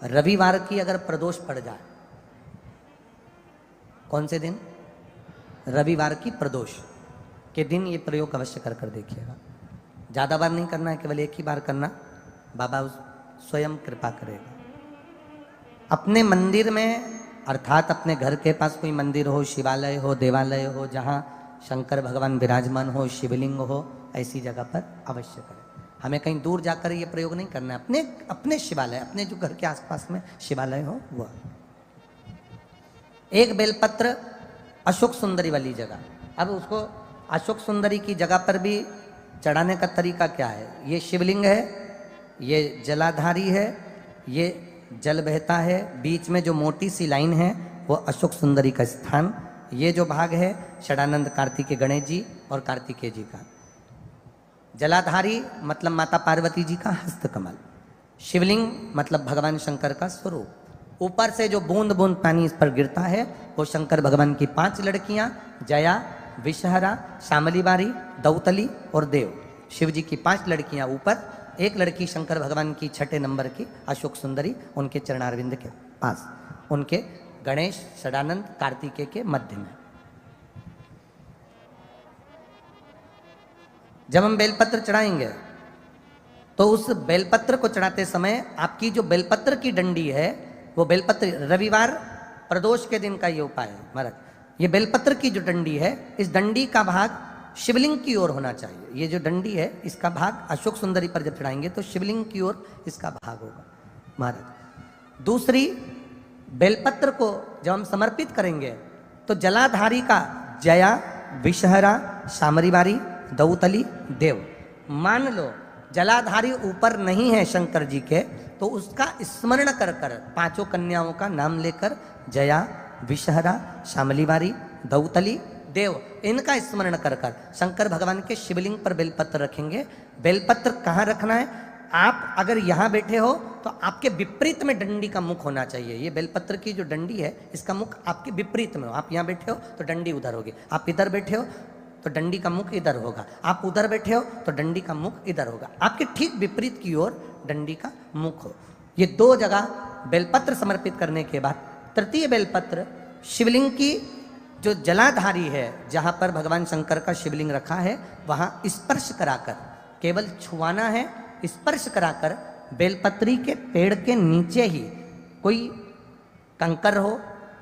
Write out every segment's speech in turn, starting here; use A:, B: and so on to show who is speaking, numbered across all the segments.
A: रविवार की अगर प्रदोष पड़ जाए, कौन से दिन? रविवार की प्रदोष के दिन ये प्रयोग अवश्य कर कर देखिएगा। ज़्यादा बार नहीं करना है, केवल एक ही बार करना, बाबा स्वयं कृपा करेगा। अपने मंदिर में अर्थात अपने घर के पास कोई मंदिर हो, शिवालय हो, देवालय हो, जहाँ शंकर भगवान विराजमान हो, शिवलिंग हो, ऐसी जगह पर अवश्य करें। हमें कहीं दूर जाकर ये प्रयोग नहीं करना है, अपने अपने शिवालय, अपने जो घर के आसपास में शिवालय हो वह। एक बेलपत्र अशोक सुंदरी वाली जगह, अब उसको अशोक सुंदरी की जगह पर भी चढ़ाने का तरीका क्या है? ये शिवलिंग है, ये जलाधारी है, ये जल बहता है, बीच में जो मोटी सी लाइन है वो अशोक सुंदरी का स्थान, ये जो भाग है षडानंद कार्तिकेय गणेश जी और कार्तिकेय जी का। जलाधारी मतलब माता पार्वती जी का हस्तकमल, शिवलिंग मतलब भगवान शंकर का स्वरूप। ऊपर से जो बूंद बूंद पानी इस पर गिरता है वो शंकर भगवान की 5 लड़कियां, जया, विषहरा, शामली बारी, दौतली और देव। शिव जी की 5 लड़कियां ऊपर, एक लड़की शंकर भगवान की 6ठे नंबर की अशोक सुंदरी उनके चरणारविंद के पास, उनके गणेश, षडानंद, कार्तिकेय के मध्य में। जब हम बेलपत्र चढ़ाएंगे तो उस बेलपत्र को चढ़ाते समय आपकी जो बेलपत्र की डंडी है वो बेलपत्र, रविवार प्रदोष के दिन का ये उपाय है महाराज, ये बेलपत्र की जो डंडी है इस डंडी का भाग शिवलिंग की ओर होना चाहिए। ये जो डंडी है इसका भाग अशोक सुंदरी पर जब चढ़ाएंगे तो शिवलिंग की ओर इसका भाग होगा महाराज। दूसरी, बेलपत्र को जब हम समर्पित करेंगे तो जलाधारी का जया, विषहरा, शामरीबारी, दौतली, देव, मान लो जलाधारी ऊपर नहीं है शंकर जी के तो उसका स्मरण कर कर 5 कन्याओं का नाम लेकर जया, विषहरा, शामलीबारी, दौतली, देव, इनका स्मरण कर कर शंकर भगवान के शिवलिंग पर बेलपत्र रखेंगे। बेलपत्र कहाँ रखना है? आप अगर यहाँ बैठे हो तो आपके विपरीत में डंडी का मुख होना चाहिए। ये बेलपत्र की जो डंडी है इसका मुख आपके विपरीत में हो। आप यहाँ बैठे हो तो डंडी उधर होगी, आप इधर बैठे हो तो डंडी का मुख इधर होगा, आप उधर बैठे हो तो डंडी का मुख इधर होगा, आपके ठीक विपरीत की ओर डंडी का मुख हो। ये 2 जगह बेलपत्र समर्पित करने के बाद तृतीय बेलपत्र शिवलिंग की जो जलाधारी है, जहां पर भगवान शंकर का शिवलिंग रखा है वहां स्पर्श कराकर, केवल छुआना है, स्पर्श कराकर बेलपत्री के पेड़ के नीचे ही कोई कंकर हो,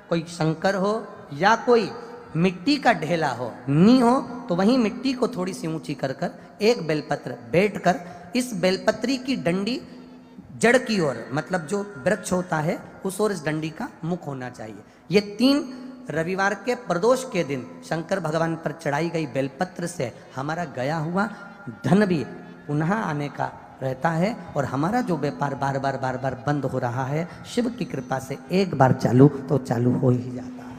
A: कोई शंकर हो या कोई मिट्टी का ढेला हो, नी हो तो वहीं मिट्टी को थोड़ी सी ऊंची कर कर एक बेलपत्र बैठकर इस बेलपत्री की डंडी जड़ की ओर, मतलब जो वृक्ष होता है उस ओर इस डंडी का मुख होना चाहिए। ये 3 रविवार के प्रदोष के दिन शंकर भगवान पर चढ़ाई गई बेलपत्र से हमारा गया हुआ धन भी पुनः आने का रहता है और हमारा जो व्यापार बार बार बंद हो रहा है शिव की कृपा से एक बार चालू तो चालू हो ही जाता है,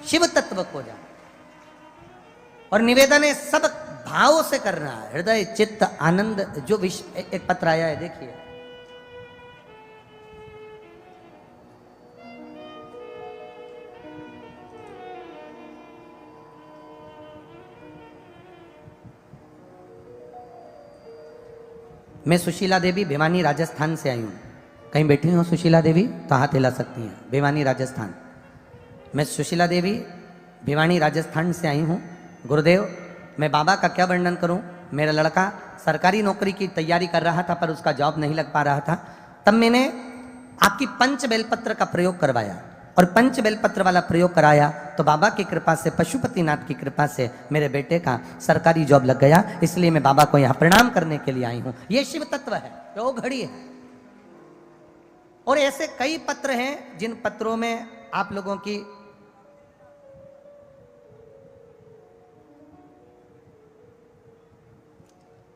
A: शिव तत्व को जा। और निवेदन है सब भाव से करना है, हृदय चित्त आनंद। जो एक पत्र आया है देखिए, मैं सुशीला देवी भिवानी राजस्थान से आई हूँ। कहीं बैठी हो सुशीला देवी तो हाथ हिला सकती हैं। भिवानी राजस्थान, मैं सुशीला देवी भिवानी राजस्थान से आई हूँ। गुरुदेव, मैं बाबा का क्या वर्णन करूँ। मेरा लड़का सरकारी नौकरी की तैयारी कर रहा था पर उसका जॉब नहीं लग पा रहा था, तब मैंने आपकी पंच बेलपत्र का प्रयोग करवाया और पंच बेलपत्र वाला प्रयोग कराया तो बाबा की कृपा से, पशुपतिनाथ की कृपा से मेरे बेटे का सरकारी जॉब लग गया। इसलिए मैं बाबा को यहाँ प्रणाम करने के लिए आई हूँ। ये शिव तत्व है, वो घड़ी है। और ऐसे कई पत्र हैं जिन पत्रों में आप लोगों की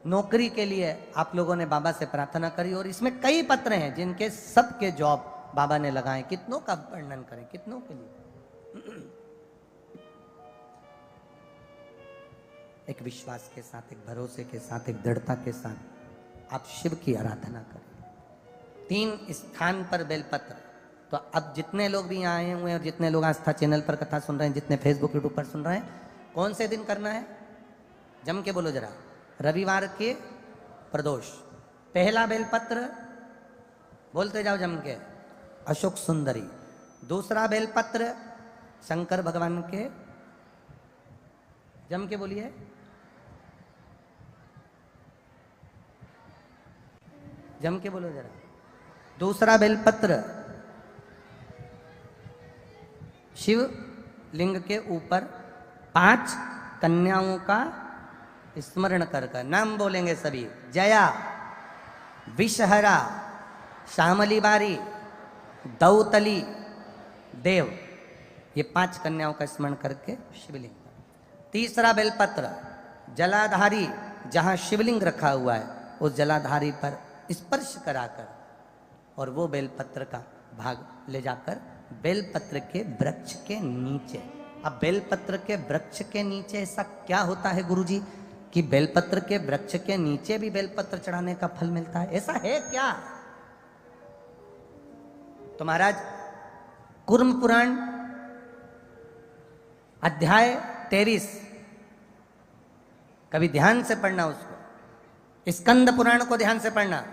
A: नौकरी के लिए आप लोगों ने बाबा से प्रार्थना करी और इसमें कई पत्र हैं जिनके सबके जॉब बाबा ने लगाए। कितनों का वर्णन करें, कितनों के लिए। एक विश्वास के साथ, एक भरोसे के साथ, एक दृढ़ता के साथ आप शिव की आराधना करें। 3 स्थान पर बेलपत्र। तो अब जितने लोग भी यहाँ आए हुए हैं और जितने लोग आस्था चैनल पर कथा सुन रहे हैं, जितने फेसबुक यूट्यूब पर सुन रहे हैं, कौन से दिन करना है? जम के बोलो जरा। रविवार के प्रदोष पहला बेलपत्र बोलते जाओ जम के। अशोक सुंदरी। दूसरा बेलपत्र शंकर भगवान के, जम के बोलिए। जम के बोलो जरा। दूसरा बेलपत्र शिव लिंग के ऊपर 5 कन्याओं का स्मरण कर कर नाम बोलेंगे सभी। जया, विषहरा, श्यामली बारी, दौतली, देव, ये 5 कन्याओं का स्मरण करके शिवलिंग। तीसरा बेलपत्र जलाधारी, जहां शिवलिंग रखा हुआ है उस जलाधारी पर स्पर्श कराकर और वो बेलपत्र का भाग ले जाकर बेलपत्र के वृक्ष के नीचे। अब बेलपत्र के वृक्ष के नीचे ऐसा क्या होता है गुरुजी कि बेलपत्र के वृक्ष के नीचे भी बेलपत्र चढ़ाने का फल मिलता है? ऐसा है क्या? तो महाराज कूर्म पुराण अध्याय 23 कभी ध्यान से पढ़ना उसको, स्कंद पुराण को ध्यान से पढ़ना।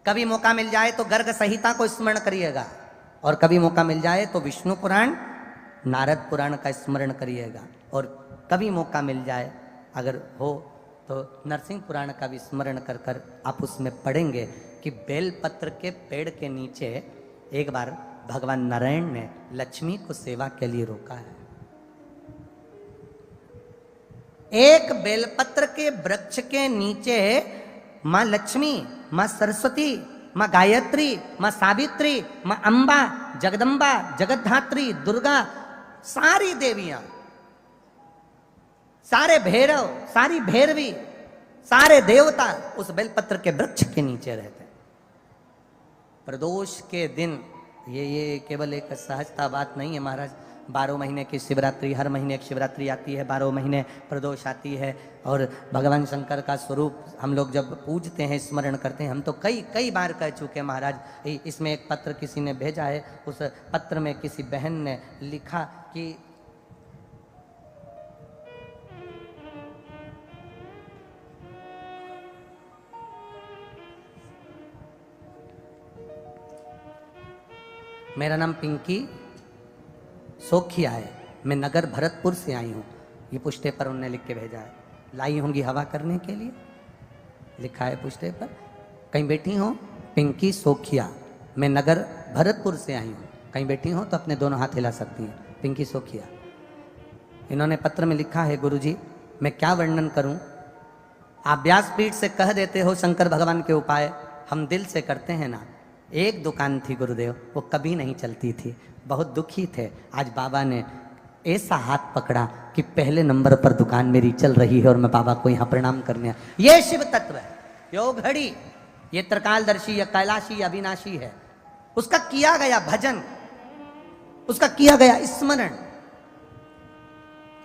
A: कभी मौका मिल जाए तो गर्ग संहिता को स्मरण करिएगा और कभी मौका मिल जाए तो विष्णु पुराण, नारद पुराण का स्मरण करिएगा और कभी मौका मिल जाए अगर हो तो नरसिंह पुराण का भी स्मरण कर कर आप उसमें पढ़ेंगे कि बेलपत्र के पेड़ के नीचे एक बार भगवान नारायण ने लक्ष्मी को सेवा के लिए रोका है। एक बेलपत्र के वृक्ष के नीचे मां लक्ष्मी, मां सरस्वती, मां गायत्री, मां सावित्री, मां अंबा, जगदम्बा, जगद्धात्री, दुर्गा, सारी देवियां, सारे भैरव, सारी भैरवी, सारे देवता उस बेलपत्र के वृक्ष के नीचे रहते हैं। प्रदोष के दिन ये केवल एक सहजता बात नहीं है महाराज। 12 महीने की शिवरात्रि, हर महीने एक शिवरात्रि आती है, 12 महीने प्रदोष आती है और भगवान शंकर का स्वरूप हम लोग जब पूजते हैं, स्मरण करते हैं। हम तो कई बार कह चुके हैं महाराज। इसमें एक पत्र किसी ने भेजा है, उस पत्र में किसी बहन ने लिखा कि मेरा नाम पिंकी सोखिया है, मैं नगर भरतपुर से आई हूँ। ये पुष्टे पर उन्होंने लिख के भेजा है। लाई होंगी हवा करने के लिए, लिखा है पुष्टे पर। कहीं बैठी हो पिंकी सोखिया, मैं नगर भरतपुर से आई हूँ। कहीं बैठी हो तो अपने दोनों हाथ हिला सकती हैं, पिंकी सोखिया। इन्होंने पत्र में लिखा है, गुरुजी मैं क्या वर्णन करूं, आप व्यासपीठ से कह देते हो शंकर भगवान के उपाय, हम दिल से करते हैं ना। एक दुकान थी गुरुदेव, वो कभी नहीं चलती थी, बहुत दुखी थे। आज बाबा ने ऐसा हाथ पकड़ा कि पहले नंबर पर दुकान मेरी चल रही है और मैं बाबा को यहाँ प्रणाम करने आया। ये शिव तत्व है, यो घड़ी, ये त्रिकालदर्शी या कैलाशी या अविनाशी है। उसका किया गया भजन, उसका किया गया स्मरण,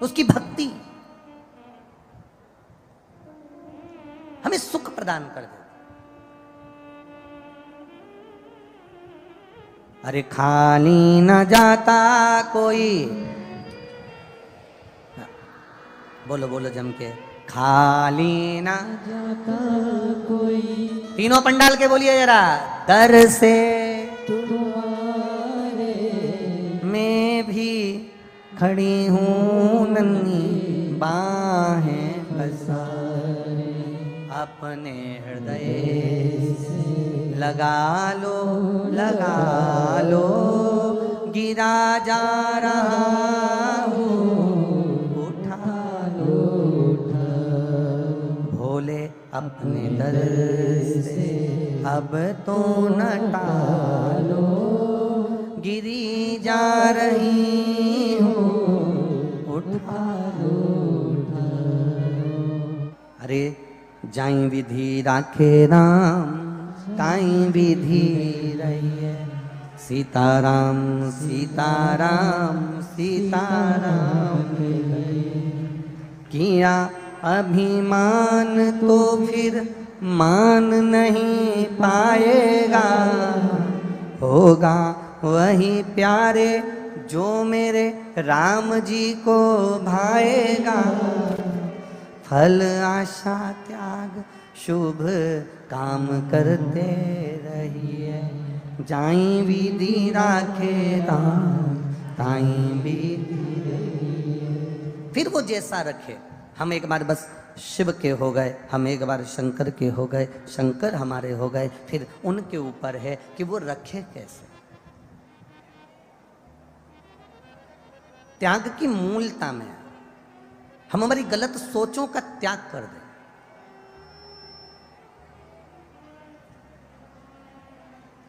A: उसकी भक्ति हमें सुख प्रदान कर दे। अरे खाली न जाता कोई, बोलो बोलो जम के, खाली न जाता कोई। तीनों पंडाल के बोलिए जरा, दर से तुम्हारे मैं भी खड़ी हूँ नन्ही बाहें पसारे, अपने हृदय लगा लो गिरा जा रहा हूँ, उठा लो भोले अपने दर से अब तो न टालो, गिरी जा रही हूँ, उठा लो। अरे जाई विधि राखे राम, ताई विधि रहिए, सीताराम सीताराम सीताराम किया अभिमान तो फिर मान नहीं पाएगा, होगा वही प्यारे जो मेरे राम जी को भाएगा। फल आशा त्याग शुभ काम करते रहिए। जाई विधि राखे राम ताई विधि। फिर वो जैसा रखे। हम एक बार बस शिव के हो गए, हम एक बार शंकर के हो गए, शंकर हमारे हो गए, फिर उनके ऊपर है कि वो रखे कैसे। त्याग की मूलता में हम हमारी गलत सोचों का त्याग कर दें।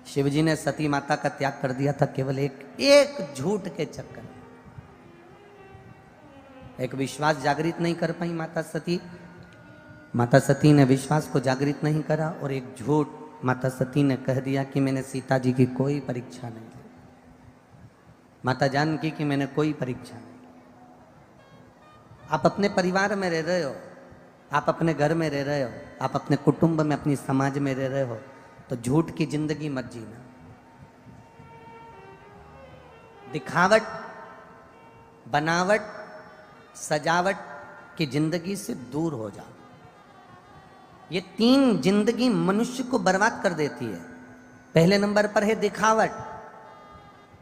A: शिवजी ने सती माता का त्याग कर दिया था केवल एक झूठ के चक्कर में। एक विश्वास जागृत नहीं कर पाई माता सती ने विश्वास को जागृत नहीं करा, और एक झूठ माता सती ने कह दिया कि मैंने सीता जी की कोई परीक्षा नहीं ली, माता जानकी की मैंने कोई परीक्षा नहीं। आप अपने परिवार में रह रहे हो, आप अपने घर में रह रहे हो, आप अपने कुटुंब में, अपनी समाज में रह रहे हो, तो झूठ की जिंदगी मत जीना। दिखावट, बनावट, सजावट की जिंदगी से दूर हो जाओ। ये तीन जिंदगी मनुष्य को बर्बाद कर देती है। पहले नंबर पर है दिखावट।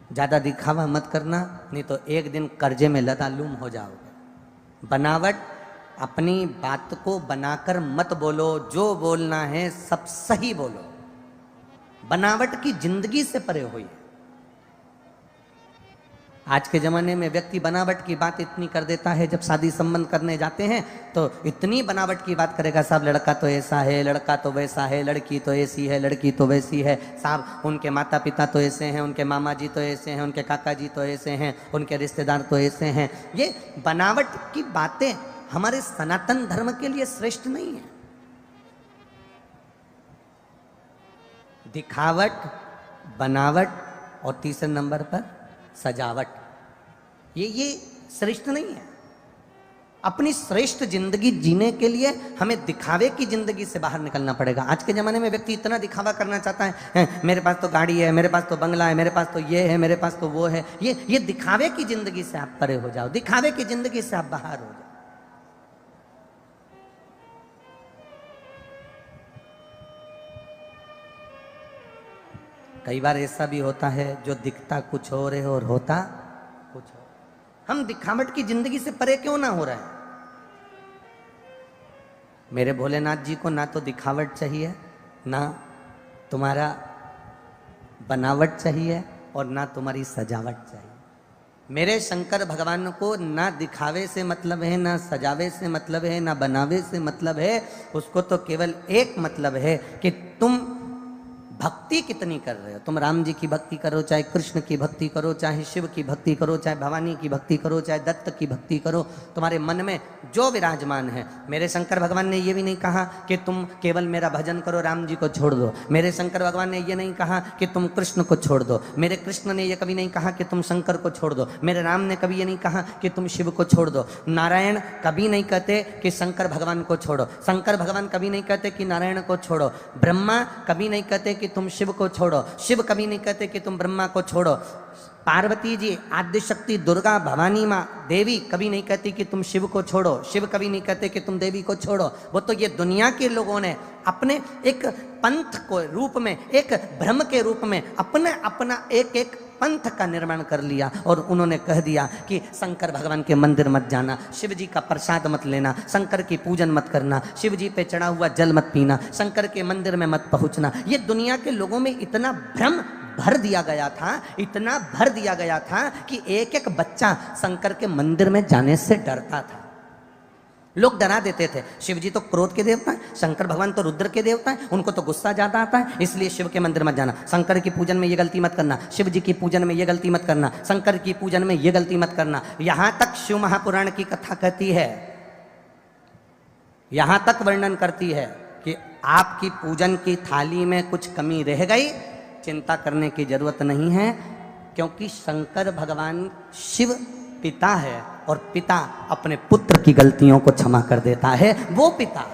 A: ज्यादा दिखावा मत करना, नहीं तो एक दिन कर्जे में लदालूम हो जाओगे। बनावट, अपनी बात को बनाकर मत बोलो, जो बोलना है सब सही बोलो। बनावट की जिंदगी से परे होइए। आज के जमाने में व्यक्ति बनावट की बात इतनी कर देता है, जब शादी संबंध करने जाते हैं तो इतनी बनावट की बात करेगा, साहब लड़का तो ऐसा है, लड़का तो वैसा है, लड़की तो ऐसी है, लड़की तो वैसी है, साहब उनके माता पिता तो ऐसे हैं, उनके मामा जी तो ऐसे हैं, उनके काका जी तो ऐसे हैं, उनके रिश्तेदार तो ऐसे हैं। ये बनावट की बातें हमारे सनातन धर्म के लिए श्रेष्ठ नहीं है। दिखावट, बनावट और तीसरे नंबर पर सजावट, ये श्रेष्ठ नहीं है। अपनी श्रेष्ठ जिंदगी जीने के लिए हमें दिखावे की जिंदगी से बाहर निकलना पड़ेगा। आज के जमाने में व्यक्ति इतना दिखावा करना चाहता है, मेरे पास तो गाड़ी है, मेरे पास तो बंगला है, मेरे पास तो ये है, मेरे पास तो वो है। ये दिखावे की जिंदगी से आप परे हो जाओ, दिखावे की जिंदगी से आप बाहर हो जाओ। कई बार ऐसा भी होता है जो दिखता कुछ और है और होता कुछ और। हम दिखावट की जिंदगी से परे क्यों ना हो रहे हैं? मेरे भोलेनाथ जी को ना तो दिखावट चाहिए, ना तुम्हारा बनावट चाहिए, और ना तुम्हारी सजावट चाहिए। मेरे शंकर भगवान को ना दिखावे से मतलब है, ना सजावे से मतलब है, ना बनावे से मतलब है। उसको तो केवल एक मतलब है कि तुम भक्ति कितनी कर रहे हो। तुम राम जी की भक्ति करो, चाहे कृष्ण की भक्ति करो, चाहे शिव की भक्ति करो, चाहे भवानी की भक्ति करो, चाहे दत्त की भक्ति करो, तुम्हारे मन में जो विराजमान है। मेरे शंकर भगवान ने ये भी नहीं कहा कि तुम केवल मेरा भजन करो, राम जी को छोड़ दो। मेरे शंकर भगवान ने ये नहीं कहा कि तुम कृष्ण को छोड़ दो। मेरे कृष्ण ने यह कभी नहीं कहा कि तुम शंकर को छोड़ दो। मेरे राम ने कभी ये नहीं कहा कि तुम शिव को छोड़ दो। नारायण कभी नहीं कहते कि शंकर भगवान को छोड़ो। शंकर भगवान कभी नहीं कहते कि नारायण को छोड़ो। ब्रह्मा कभी नहीं कहते कि तुम शिव को छोड़ो। शिव कभी नहीं कहते कि तुम ब्रह्मा को छोड़ो। पार्वती जी, आद्य शक्ति, दुर्गा, भवानी माँ, देवी कभी नहीं कहती कि तुम शिव को छोड़ो। शिव कभी नहीं कहते कि तुम देवी को छोड़ो। वो तो ये दुनिया के लोगों ने अपने एक पंथ को रूप में, एक भ्रम के रूप में अपना एक पंथ का निर्माण कर लिया, और उन्होंने कह दिया कि शंकर भगवान के मंदिर मत जाना, शिव जी का प्रसाद मत लेना, शंकर की पूजन मत करना, शिव जी पे चढ़ा हुआ जल मत पीना, शंकर के मंदिर में मत पहुंचना। ये दुनिया के लोगों में इतना भ्रम भर दिया गया था, इतना भर दिया गया था कि एक एक बच्चा शंकर के मंदिर में जाने से डरता था। लोग डरा देते थे। शिव जी तो क्रोध के देवता है, शंकर भगवान तो रुद्र के देवता है, उनको तो गुस्सा ज्यादा आता है, इसलिए शिव के मंदिर मत जाना, शंकर की पूजन में ये गलती मत करना, शिव जी की पूजन में ये गलती मत करना, शंकर की पूजन में ये गलती मत करना। यहां तक शिव महापुराण की कथा कहती है, यहां तक वर्णन करती है कि आपकी पूजन की थाली में कुछ कमी रह गई, चिंता करने की जरूरत नहीं है, क्योंकि शंकर भगवान शिव पिता है, और पिता अपने पुत्र की गलतियों को क्षमा कर देता है। वो पिता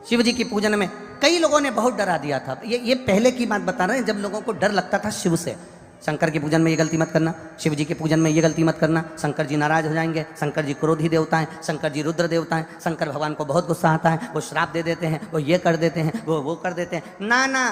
A: शिव जी की पूजन में कई लोगों ने बहुत डरा दिया था। ये पहले की बात बता रहे हैं, जब लोगों को डर लगता था शिव से। शंकर के पूजन में ये गलती मत करना, शिव जी के पूजन में ये गलती मत करना, शंकर जी नाराज हो जाएंगे, शंकर जी क्रोधी देवता हैं, शंकर जी रुद्र देवता हैं, शंकर भगवान को बहुत गुस्सा आता है, वो श्राप दे देते हैं, वो ये कर देते हैं, वो कर देते हैं। ना ना,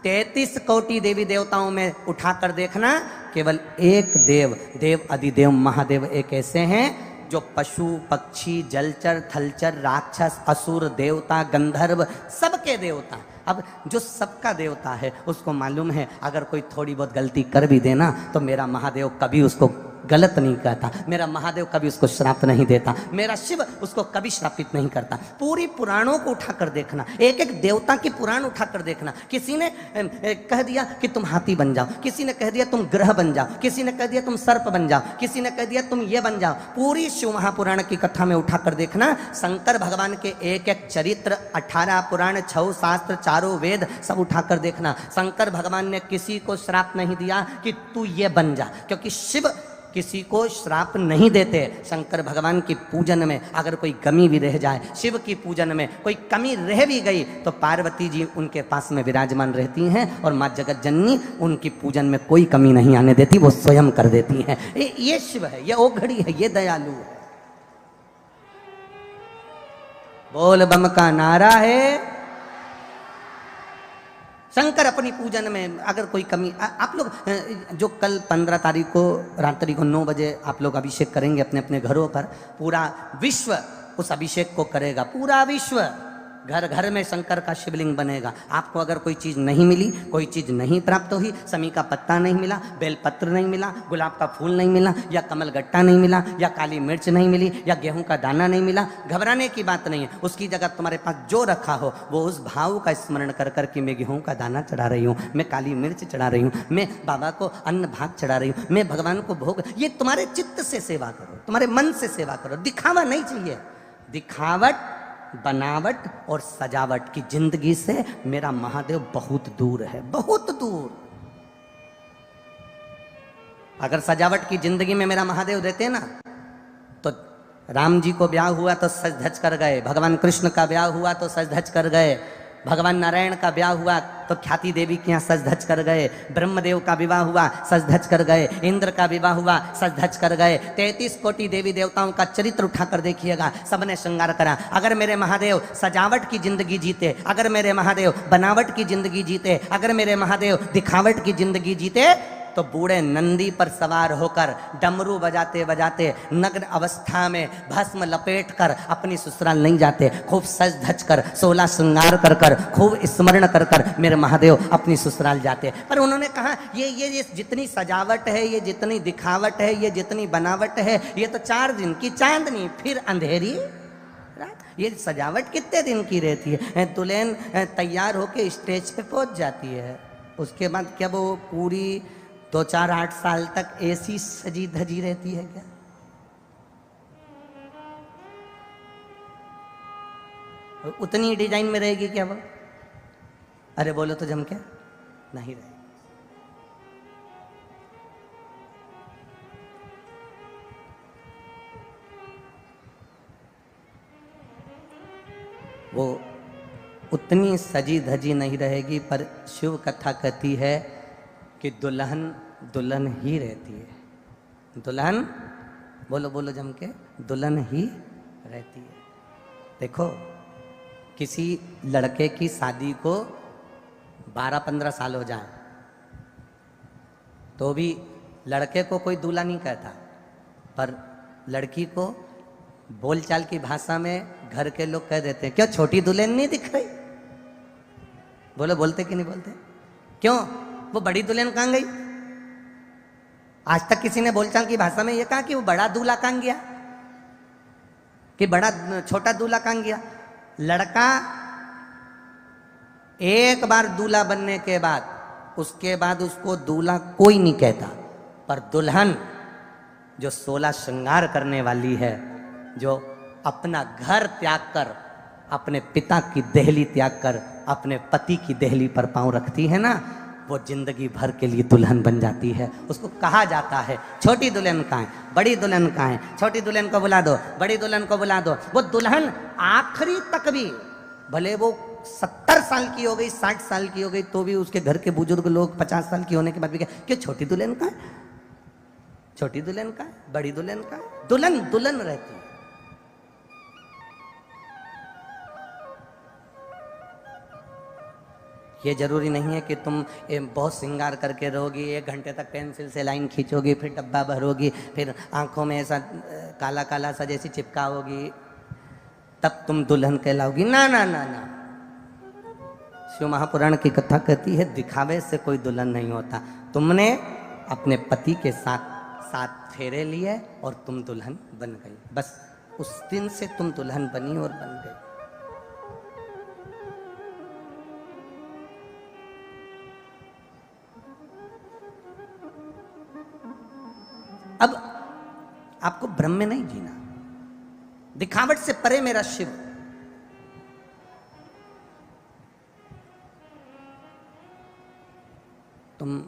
A: 33 कोटि देवी देवताओं में उठाकर देखना, केवल एक देव, देव अधिदेव महादेव एक ऐसे हैं जो पशु पक्षी जलचर थलचर राक्षस असुर देवता गंधर्व सबके देवता। अब जो सबका देवता है उसको मालूम है अगर कोई थोड़ी बहुत गलती कर भी देना तो मेरा महादेव कभी उसको गलत नहीं कहता, मेरा महादेव कभी उसको श्राप नहीं देता, मेरा शिव उसको कभी श्रापित नहीं करता। पूरी पुराणों को उठाकर देखना, एक एक देवता की पुराण उठाकर देखना। किसी ने कह दिया कि तुम हाथी बन जाओ, किसी ने कह दिया तुम ग्रह बन जाओ, किसी ने कह दिया तुम सर्प बन जाओ, किसी ने कह दिया तुम ये बन जाओ। पूरी शिव महापुराण की कथा में उठाकर देखना, शंकर भगवान के एक एक चरित्र, 18 पुराण, 6 शास्त्र, 4 वेद सब उठाकर देखना। शंकर भगवान ने किसी को श्राप नहीं दिया कि तू ये बन जा, क्योंकि शिव किसी को श्राप नहीं देते। शंकर भगवान की पूजन में अगर कोई कमी भी रह जाए, शिव की पूजन में कोई कमी रह भी गई तो पार्वती जी उनके पास में विराजमान रहती हैं और माँ जगत जननी उनकी पूजन में कोई कमी नहीं आने देती, वो स्वयं कर देती हैं। ये शिव है, ये ओघड़ी है, ये दयालु है। बोल बम का नारा है। शंकर अपनी पूजन में अगर कोई कमी, आप लोग जो कल 15 तारीख को रात्रि को 9 बजे आप लोग अभिषेक करेंगे अपने अपने घरों पर, पूरा विश्व उस अभिषेक को करेगा, पूरा विश्व, घर घर में शंकर का शिवलिंग बनेगा। आपको अगर कोई चीज़ नहीं मिली, कोई चीज़ नहीं प्राप्त हुई, समी का पत्ता नहीं मिला, बेलपत्र नहीं मिला, गुलाब का फूल नहीं मिला, या कमल गट्टा नहीं मिला, या काली मिर्च नहीं मिली, या गेहूं का दाना नहीं मिला, घबराने की बात नहीं है। उसकी जगह तुम्हारे पास जो रखा हो वो उस भाव का स्मरण कर कर के मैं गेहूं का दाना चढ़ा रही हूँ, मैं काली मिर्च चढ़ा रही हूँ, मैं बाबा को अन्न भाग चढ़ा रही हूँ, मैं भगवान को भोग, ये तुम्हारे चित्त से सेवा करो, तुम्हारे मन से सेवा करो। दिखावा नहीं चाहिए। दिखावट, बनावट और सजावट की जिंदगी से मेरा महादेव बहुत दूर है, बहुत दूर। अगर सजावट की जिंदगी में मेरा महादेव देते ना तो राम जी को ब्याह हुआ तो सज धज कर गए, भगवान कृष्ण का ब्याह हुआ तो सज धज कर गए, भगवान नारायण का ब्याह हुआ तो ख्याति देवी के यहाँ सज धज कर गए, ब्रह्मदेव का विवाह हुआ सज धज कर गए, इंद्र का विवाह हुआ सज धज कर गए। 33 कोटि देवी देवताओं का चरित्र उठाकर देखिएगा, सबने श्रृंगार करा। अगर मेरे महादेव सजावट की जिंदगी जीते, अगर मेरे महादेव बनावट की जिंदगी जीते, अगर मेरे महादेव दिखावट की जिंदगी जीते तो बूढ़े नंदी पर सवार होकर डमरू बजाते बजाते नग्न अवस्था में भस्म लपेट कर अपनी ससुराल नहीं जाते, खूब सज धज कर 16 श्रृंगार कर कर खूब स्मरण कर कर मेरे महादेव अपनी ससुराल जाते। पर उन्होंने कहा ये जितनी सजावट है, ये जितनी दिखावट है, ये जितनी बनावट है, ये तो 4 दिन की चांदनी फिर अंधेरी। ये सजावट कितने दिन की रहती है? दुल्हन तैयार होके स्टेज पे पहुंच जाती है, उसके बाद क्या वो पूरी 2, 4, 8 साल तक ऐसी सजी धजी रहती है क्या? उतनी डिजाइन में रहेगी क्या वो? अरे बोलो तो जम के नहीं रहेगी। वो उतनी सजी धजी नहीं रहेगी, पर शिव कथा कहती है कि दुल्हन दुल्हन ही रहती है। दुल्हन, बोलो बोलो जम के, दुल्हन ही रहती है। देखो, किसी लड़के की शादी को 12-15 साल हो जाए तो भी लड़के को कोई दूल्हा नहीं कहता, पर लड़की को बोलचाल की भाषा में घर के लोग कह देते हैं, क्यों छोटी दुल्हन नहीं दिख रही? बोलो, बोलते कि नहीं बोलते? क्यों? वो बड़ी दुल्हन कहाँ गई? आज तक किसी ने बोलचाल की भाषा में ये कहा कि वो बड़ा दूल्हा कहाँ गया, कि बड़ा छोटा दूल्हा कहाँ गया? लड़का एक बार दूल्हा बनने के बाद उसके बाद उसको दूल्हा कोई नहीं कहता, पर दुल्हन जो 16 श्रृंगार करने वाली है, जो अपना घर त्याग कर, अपने पिता की देहली त्याग कर अपने पति की देहली पर पांव रखती है ना, वो जिंदगी भर के लिए दुल्हन बन जाती है। उसको कहा जाता है छोटी दुल्हन कहाँ है, बड़ी दुल्हन कहाँ है, छोटी दुल्हन को बुला दो, बड़ी दुल्हन को बुला दो। वो दुल्हन आखिरी तक भी, भले वो 70 साल की हो गई, 60 साल की हो गई, तो भी उसके घर के बुजुर्ग लोग 50 साल की होने के बाद भी कहे कि छोटी दुल्हन का है, छोटी दुल्हन का है, बड़ी दुल्हन का है। दुल्हन दुल्हन रहती है। ये जरूरी नहीं है कि तुम बहुत श्रृंगार करके रहोगी, 1 घंटे तक पेंसिल से लाइन खींचोगी, फिर डब्बा भरोगी, फिर आंखों में ऐसा काला काला सा जैसी चिपकाओगी, तब तुम दुल्हन कहलाओगी। ना ना ना ना, शिव महापुराण की कथा कहती है दिखावे से कोई दुल्हन नहीं होता। तुमने अपने पति के साथ 7 फेरे लिए और तुम दुल्हन बन गई, बस उस दिन से तुम दुल्हन बनी और बन गई। अब आपको भ्रम में नहीं जीना, दिखावट से परे मेरा शिव। तुम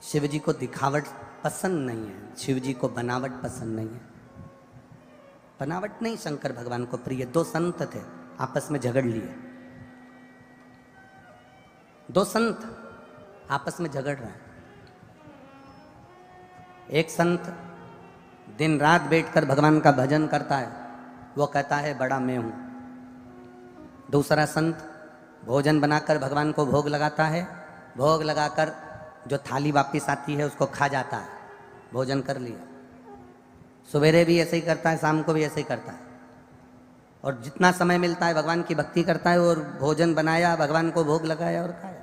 A: शिव जी को दिखावट पसंद नहीं है, शिव जी को बनावट पसंद नहीं है। बनावट नहीं शंकर भगवान को प्रिय। 2 संत थे, आपस में झगड़ लिए। 2 संत आपस में झगड़ रहे हैं। एक संत दिन रात बैठकर भगवान का भजन करता है, वो कहता है बड़ा मैं हूं। दूसरा संत भोजन बनाकर भगवान को भोग लगाता है, भोग लगाकर जो थाली वापस आती है उसको खा जाता है, भोजन कर लिया। सवेरे भी ऐसे ही करता है, शाम को भी ऐसे ही करता है, और जितना समय मिलता है भगवान की भक्ति करता है, और भोजन बनाया, भगवान को भोग लगाया और खाया।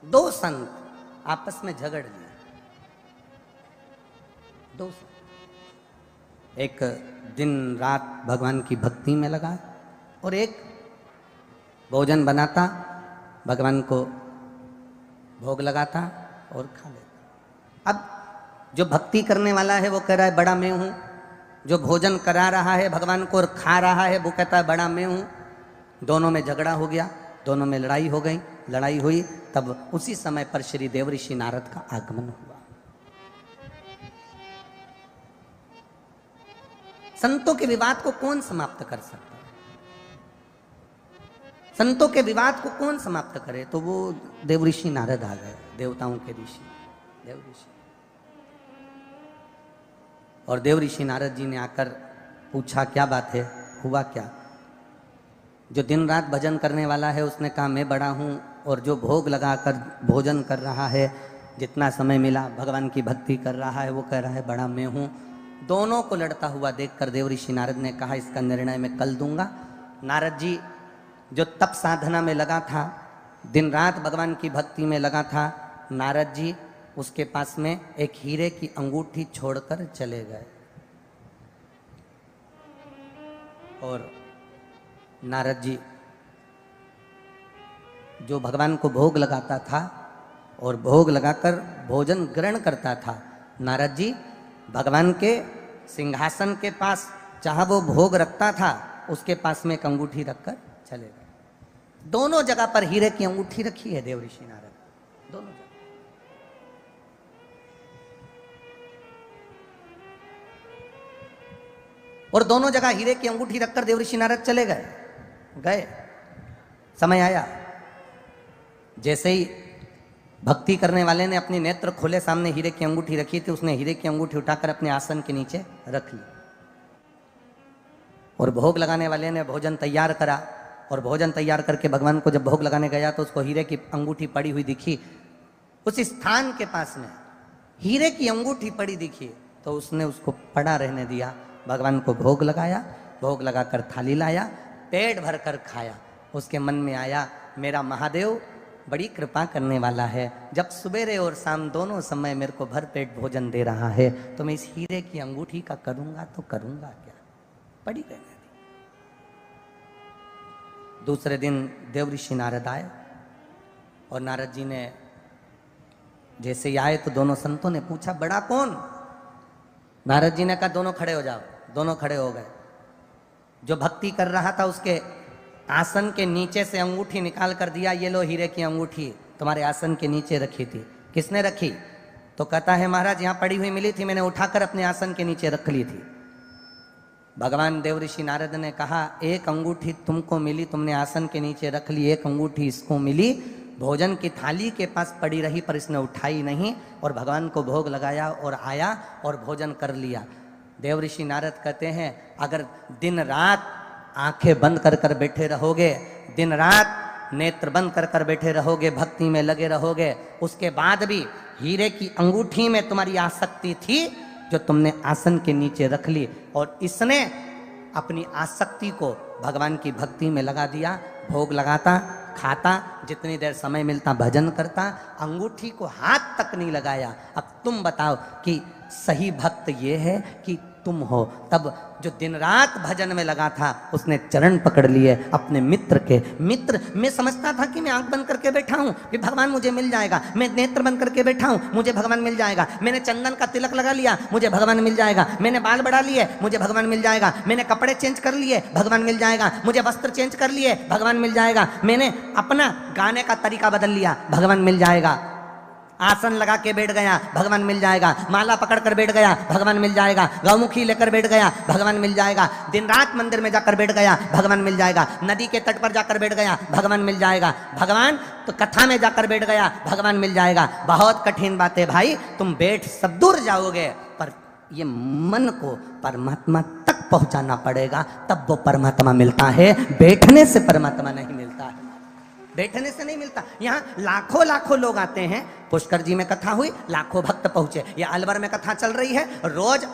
A: 2 संत आपस में झगड़ लिए। 2 संत, एक दिन रात भगवान की भक्ति में लगा और एक भोजन बनाता, भगवान को भोग लगाता और खा लेता। अब जो भक्ति करने वाला है वो कह रहा है बड़ा मैं हूं, जो भोजन करा रहा है भगवान को और खा रहा है वो कहता है बड़ा मैं हूं। दोनों में झगड़ा हो गया, दोनों में लड़ाई हो गई। लड़ाई हुई तब उसी समय पर श्री देव ऋषि नारद का आगमन हुआ। संतों के विवाद को कौन समाप्त कर सकता है? संतों के विवाद को कौन समाप्त करे? तो वो देव ऋषि नारद आ गए, देवताओं के ऋषि, देव ऋषि। और देव ऋषि नारद जी ने आकर पूछा क्या बात है, हुआ क्या? जो दिन रात भजन करने वाला है उसने कहा मैं बड़ा हूँ, और जो भोग लगाकर भोजन कर रहा है, जितना समय मिला भगवान की भक्ति कर रहा है, वो कह रहा है बड़ा मैं हूँ। दोनों को लड़ता हुआ देखकर देव ऋषि नारद ने कहा इसका निर्णय मैं कल दूंगा। नारद जी जो तप साधना में लगा था, दिन रात भगवान की भक्ति में लगा था, नारद जी उसके पास में एक हीरे की अंगूठी छोड़कर चले गए। और नारद जी जो भगवान को भोग लगाता था और भोग लगाकर भोजन ग्रहण करता था, नारद जी भगवान के सिंहासन के पास जहाँ वो भोग रखता था उसके पास में एक अंगूठी रखकर चले गए। दोनों जगह पर हीरे की अंगूठी रखी है देव ऋषि नारद, दोनों जगह। और दोनों जगह हीरे की अंगूठी रखकर देव ऋषि नारद चले गए। समय आया, जैसे ही भक्ति करने वाले ने अपने नेत्र खोले, सामने हीरे की अंगूठी रखी थी, उसने हीरे की अंगूठी उठाकर अपने आसन के नीचे रख ली। और भोग लगाने वाले ने भोजन तैयार करा, और भोजन तैयार करके भगवान को जब भोग लगाने गया तो उसको हीरे की अंगूठी पड़ी हुई दिखी। उस स्थान के पास में हीरे की अंगूठी पड़ी दिखी तो उसने उसको पड़ा रहने दिया, भगवान को भोग लगाया, भोग लगाकर थाली लाया, पेट भर कर खाया। उसके मन में आया मेरा महादेव बड़ी कृपा करने वाला है, जब सवेरे और शाम दोनों समय मेरे को भर पेट भोजन दे रहा है, तो मैं इस हीरे की अंगूठी का करूंगा तो करूंगा क्या, पड़ी रहने दी। दूसरे दिन देव ऋषि नारद आए, और नारद जी ने जैसे ही आए तो दोनों संतों ने पूछा बड़ा कौन? नारद जी ने कहा दोनों खड़े हो जाओ। दोनों खड़े हो गए। जो भक्ति कर रहा था उसके आसन के नीचे से अंगूठी निकाल कर दिया, ये लो हीरे की अंगूठी तुम्हारे आसन के नीचे रखी थी। किसने रखी? तो कहता है महाराज यहाँ पड़ी हुई मिली थी, मैंने उठाकर अपने आसन के नीचे रख ली थी। भगवान देव ऋषि नारद ने कहा, एक अंगूठी तुमको मिली, तुमने आसन के नीचे रख ली, एक अंगूठी इसको मिली। भोजन की थाली के पास पड़ी रही पर इसने उठाई नहीं, और भगवान को भोग लगाया और आया और भोजन कर लिया। देव ऋषि नारद कहते हैं, अगर दिन रात आंखें बंद कर कर बैठे रहोगे, दिन रात नेत्र बंद कर कर बैठे रहोगे, भक्ति में लगे रहोगे, उसके बाद भी हीरे की अंगूठी में तुम्हारी आसक्ति थी जो तुमने आसन के नीचे रख ली, और इसने अपनी आसक्ति को भगवान की भक्ति में लगा दिया। भोग लगाता, खाता, जितनी देर समय मिलता भजन करता, अंगूठी को हाथ तक नहीं लगाया। अब तुम बताओ कि सही भक्त ये है कि तुम हो? तब जो दिन रात भजन में लगा था उसने चरण पकड़ लिए अपने मित्र के। मित्र, मैं समझता था कि मैं आंख बंद करके बैठा हूं कि भगवान मुझे मिल जाएगा, मैं नेत्र बंद करके बैठा हूं मुझे भगवान मिल जाएगा, मैंने चंदन का तिलक लगा लिया मुझे भगवान मिल जाएगा, मैंने बाल बढ़ा लिए मुझे भगवान मिल जाएगा, मैंने कपड़े चेंज कर लिए भगवान मिल जाएगा, मुझे वस्त्र चेंज कर लिए भगवान मिल जाएगा, मैंने अपना गाने का तरीका बदल लिया भगवान मिल जाएगा, आसन लगा के बैठ गया भगवान मिल जाएगा, माला पकड़ कर बैठ गया भगवान मिल जाएगा, गौमुखी लेकर बैठ गया भगवान मिल जाएगा, दिन रात मंदिर में जाकर बैठ गया भगवान मिल जाएगा, नदी के तट पर जाकर बैठ गया भगवान मिल जाएगा, भगवान तो कथा में जाकर बैठ गया भगवान मिल जाएगा। बहुत कठिन बात है भाई, तुम बैठ सब दूर जाओगे पर ये मन को परमात्मा तक पहुंचाना पड़ेगा, तब वो परमात्मा मिलता है। बैठने से परमात्मा नहीं मिलता है, बैठने से नहीं मिलता। यहाँ लाखों लाखों लोग आते हैं, पुष्कर जी में कथा हुई, लाखों भक्त पहुंचे, या अलवर में कथा चल रही है, रोज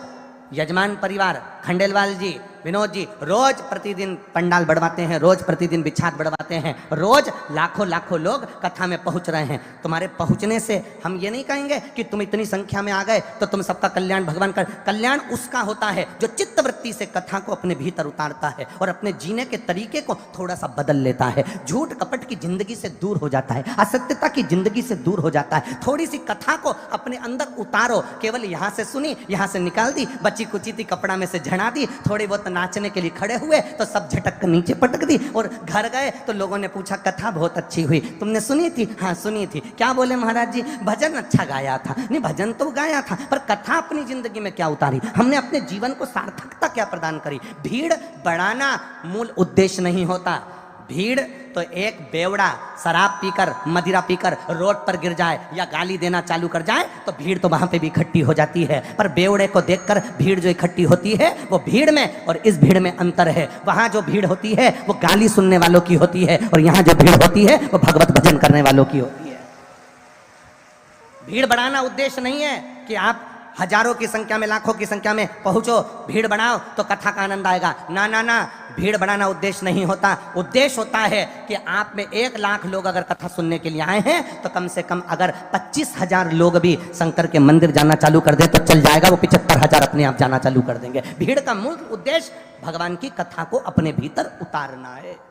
A: यजमान परिवार खंडेलवाल जी, विनोद जी रोज प्रतिदिन पंडाल बढ़वाते हैं, रोज प्रतिदिन बिछात बढ़वाते हैं, रोज लाखों लाखों लोग कथा में पहुंच रहे हैं। तुम्हारे पहुंचने से हम ये नहीं कहेंगे कि तुम इतनी संख्या में आ गए तो तुम सबका कल्याण भगवान कर। कल्याण उसका होता है जो चित्तवृत्ति से कथा को अपने भीतर उतारता है और अपने जीने के तरीके को थोड़ा सा बदल लेता है, झूठ कपट की जिंदगी से दूर हो जाता है, असत्यता की जिंदगी से दूर हो जाता है। थोड़ी सी कथा को अपने अंदर उतारो, केवल यहाँ से सुनी यहाँ से निकाल दी, बची कुची थी कपड़ा में से झड़ा दी, थोड़ी बहुत नाचने के लिए खड़े हुए तो सब झटक कर नीचे पटक दी, और घर गए तो लोगों ने पूछा कथा बहुत अच्छी हुई, तुमने सुनी थी? हाँ सुनी थी। क्या बोले महाराज जी? भजन अच्छा गाया था। नहीं, भजन तो गाया था पर कथा अपनी जिंदगी में क्या उतारी, हमने अपने जीवन को सार्थकता क्या प्रदान करी। भीड़ बढ़ाना मूल उद्देश्य नहीं होता। भीड़ तो एक बेवड़ा शराब पीकर मदिरा पीकर रोड पर गिर जाए या गाली देना चालू कर जाए तो भीड़ तो वहां पे भी इकट्ठी हो जाती है, पर बेवड़े को देखकर भीड़ जो इकट्ठी होती है वो भीड़ में और इस भीड़ में अंतर है। वहां जो भीड़ होती है वो गाली सुनने वालों की होती है और यहाँ जो भीड़ होती है वो भगवत भजन करने वालों की होती है। भीड़ बढ़ाना उद्देश्य नहीं है कि आप हजारों की संख्या में लाखों की संख्या में पहुंचो, भीड़ बढ़ाओ तो कथा का आनंद आएगा। ना ना ना, भीड़ बढ़ाना उद्देश्य नहीं होता। उद्देश्य होता है कि आप में 1 लाख लोग अगर कथा सुनने के लिए आए हैं तो कम से कम अगर 25,000 लोग भी शंकर के मंदिर जाना चालू कर दें तो चल जाएगा, वो 75,000 अपने आप जाना चालू कर देंगे। भीड़ का मूल उद्देश्य भगवान की कथा को अपने भीतर उतारना है।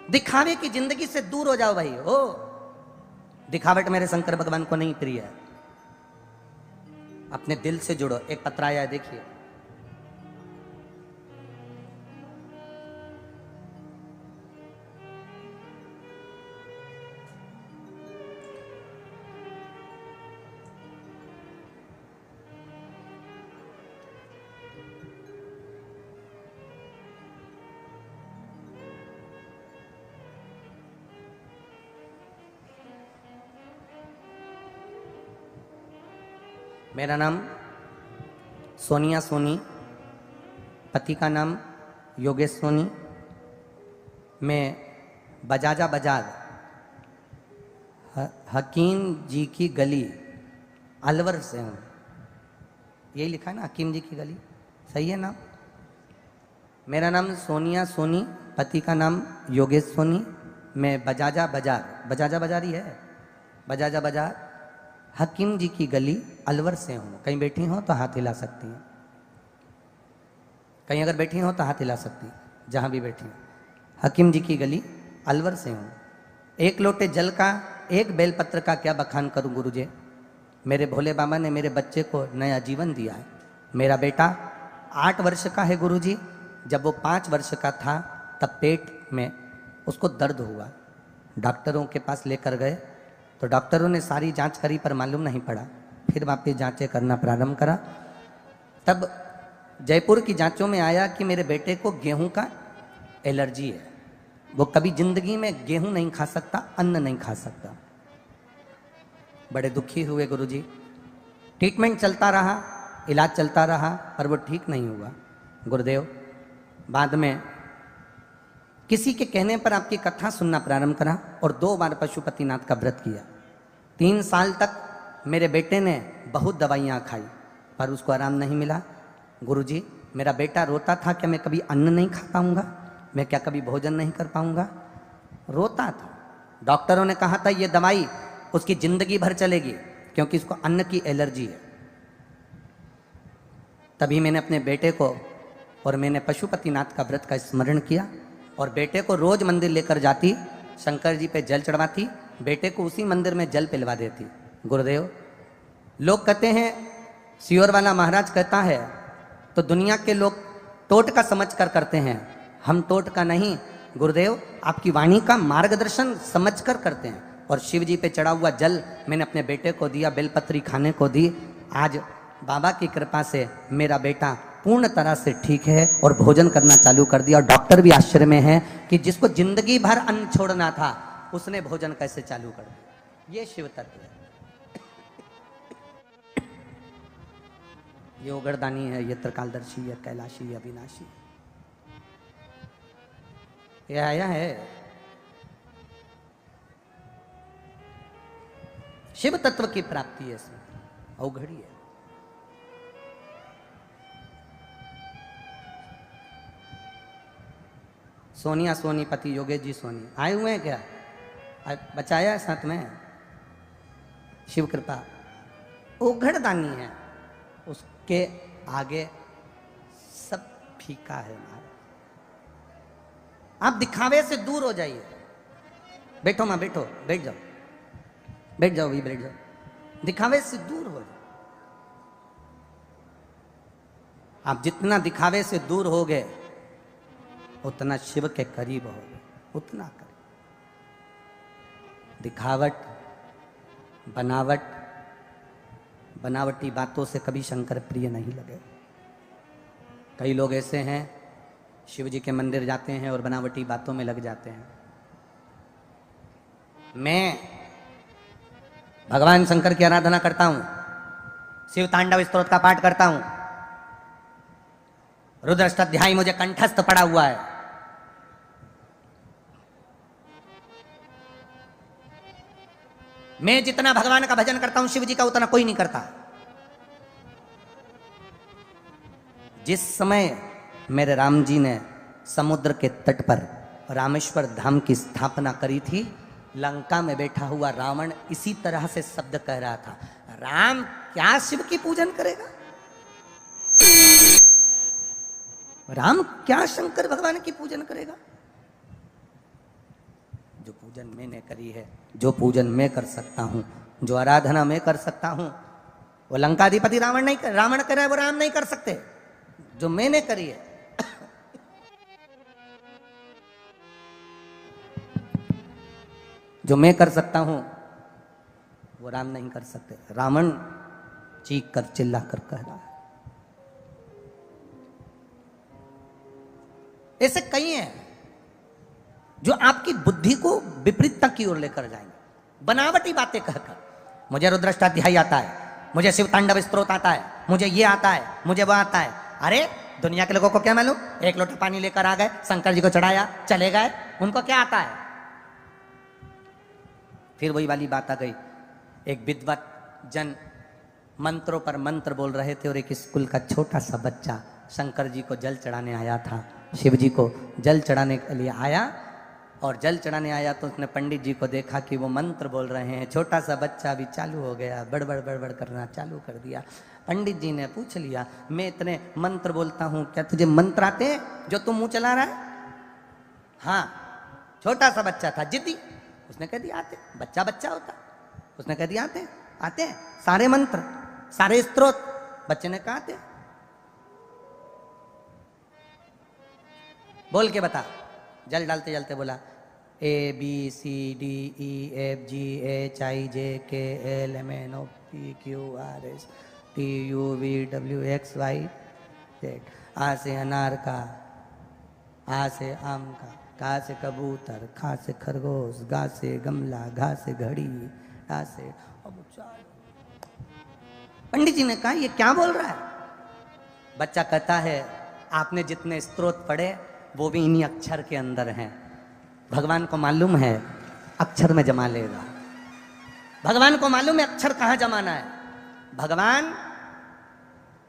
A: दिखावे की जिंदगी से दूर हो जाओ भाई। हो दिखावट मेरे शंकर भगवान को नहीं प्रिय है। अपने दिल से जुड़ो। एक पत्र आया है, देखिए। मेरा नाम सोनिया सोनी, पति का नाम योगेश सोनी। मैं बजाजा बाजार हकीम जी की गली अलवर से हूँ। यही लिखा है ना, हकीम जी की गली, सही है ना? मेरा नाम सोनिया सोनी, पति का नाम योगेश सोनी। मैं बजाजा बाजार ही है, बजाजा बाजार हकीम जी की गली अलवर से हूँ। कहीं बैठी हो तो हाथ हिला सकती हैं, कहीं अगर बैठी हो तो हाथ हिला सकती हैं, जहाँ भी बैठी हो। हकीम जी की गली अलवर से हूँ। 1 लोटे जल का 1 बेलपत्र का क्या बखान करूँ गुरुजी। मेरे भोले बाबा ने मेरे बच्चे को नया जीवन दिया है। मेरा बेटा 8 वर्ष का है गुरुजी। जब वो 5 वर्ष का था तब पेट में उसको दर्द हुआ। डॉक्टरों के पास लेकर गए तो डॉक्टरों ने सारी जांच करी पर मालूम नहीं पड़ा। फिर वापस जांचें करना प्रारंभ करा। तब जयपुर की जांचों में आया कि मेरे बेटे को गेहूं का एलर्जी है, वो कभी जिंदगी में गेहूं नहीं खा सकता, अन्न नहीं खा सकता। बड़े दुखी हुए गुरुजी। ट्रीटमेंट चलता रहा, इलाज चलता रहा, पर वो ठीक नहीं हुआ। गुरुदेव बाद में किसी के कहने पर आपकी कथा सुनना प्रारंभ करा और 2 बार पशुपतिनाथ का व्रत किया। 3 साल तक मेरे बेटे ने बहुत दवाइयाँ खाई पर उसको आराम नहीं मिला। गुरुजी मेरा बेटा रोता था कि मैं कभी अन्न नहीं खा पाऊंगा, मैं क्या कभी भोजन नहीं कर पाऊंगा, रोता था। डॉक्टरों ने कहा था ये दवाई उसकी जिंदगी भर चलेगी क्योंकि इसको अन्न की एलर्जी है। तभी मैंने अपने बेटे को और मैंने पशुपतिनाथ का व्रत का स्मरण किया और बेटे को रोज मंदिर लेकर जाती, शंकर जी पे जल चढ़वाती, बेटे को उसी मंदिर में जल पिलवा देती। गुरुदेव लोग कहते हैं, सियोर वाला महाराज कहता है तो दुनिया के लोग टोटका समझ कर करते हैं, हम टोटका नहीं गुरुदेव आपकी वाणी का मार्गदर्शन समझ कर करते हैं। और शिव जी पे चढ़ा हुआ जल मैंने अपने बेटे को दिया, बेलपत्री खाने को दी। आज बाबा की कृपा से मेरा बेटा पूर्ण तरह से ठीक है और भोजन करना चालू कर दिया। और डॉक्टर भी आश्चर्य में है कि जिसको जिंदगी भर अन्न छोड़ना था उसने भोजन कैसे चालू कर दिया। ये शिव तत्व है, ये उगरदानी है, ये त्रिकालदर्शी, ये कैलाशी, ये अविनाशी, ये आया है। शिव तत्व की प्राप्ति है, इसमें अवघड़ी है। सोनिया सोनीपति योगेश जी सोनी आए हुए हैं क्या? बचाया है साथ में, शिव कृपा। उघड़दानी है, उसके आगे सब फीका है। आप दिखावे से दूर हो जाइए। बैठो मां, बैठो, बैठ जाओ, बैठ जाओ, भी बैठ जाओ। दिखावे से दूर हो जाओ। आप जितना दिखावे से दूर हो गए उतना शिव के करीब हो गए, उतना करीब। दिखावट, बनावट, बनावटी बातों से कभी शंकर प्रिय नहीं लगे। कई लोग ऐसे हैं शिव जी के मंदिर जाते हैं और बनावटी बातों में लग जाते हैं। मैं भगवान शंकर की आराधना करता हूं, शिव तांडव स्तोत्र का पाठ करता हूं, रुद्राष्टाध्यायी मुझे कंठस्थ पड़ा हुआ है। मैं जितना भगवान का भजन करता हूं शिव जी का उतना कोई नहीं करता। जिस समय मेरे राम जी ने समुद्र के तट पर रामेश्वर धाम की स्थापना करी थी, लंका में बैठा हुआ रावण इसी तरह से शब्द कह रहा था, राम क्या शिव की पूजन करेगा, राम क्या शंकर भगवान की पूजन करेगा। जो पूजन मैंने करी है, जो पूजन मैं कर सकता हूं, जो आराधना मैं कर सकता हूं, वो लंकाधिपति रावण नहीं कर, रावण करे वो राम नहीं कर सकते। जो मैंने करी है जो मैं कर सकता हूं वो राम नहीं कर सकते। रावण चीख कर चिल्ला कर कह रहा है। ऐसे कई हैं जो आपकी बुद्धि को विपरीतता की ओर लेकर जाएंगे, बनावटी बातें कहकर। मुझे रुद्राष्टाध्यायी आता है, मुझे शिव तांडव स्तोत्र आता है, मुझे ये आता है, मुझे वो आता है। अरे दुनिया के लोगों को क्या मालूम, एक लोटा पानी लेकर आ गए, शंकर जी को चढ़ाया, चले गए, उनको क्या आता है। फिर वही वाली बात आ गई, एक विद्वत जन मंत्रों पर मंत्र बोल रहे थे और एक स्कूल का छोटा सा बच्चा शंकर जी को जल चढ़ाने आया था, शिव जी को जल चढ़ाने के लिए आया। और जल चढ़ाने आया तो उसने पंडित जी को देखा कि वो मंत्र बोल रहे हैं। छोटा सा बच्चा भी चालू हो गया, बड़बड़ बड़बड़ करना चालू कर दिया। पंडित जी ने पूछ लिया, मैं इतने मंत्र बोलता हूँ, क्या तुझे मंत्र आते हैं जो तू मुंह चला रहा है? हाँ, छोटा सा बच्चा था, जिद्दी। उसने कह दिया आते। बच्चा बच्चा होता, उसने कह दिया आते, आते हैं सारे मंत्र, सारे स्तोत्र। बच्चे ने कहा आते। बोल के बता। जल डालते जलते बोला, ABCDEFGHIJKLMNOPQRSTUVWXYZ। आ से अनार का, आ से आम का से कबूतर, खा से खरगोश, गा से गमला, घा से घड़ी, ढा से। पंडित जी ने कहा ये क्या बोल रहा है? बच्चा कहता है आपने जितने स्तोत्र पढ़े वो भी इन्हीं अक्षर के अंदर हैं। भगवान को मालूम है अक्षर में जमा लेगा। भगवान को मालूम है अक्षर कहाँ जमाना है। भगवान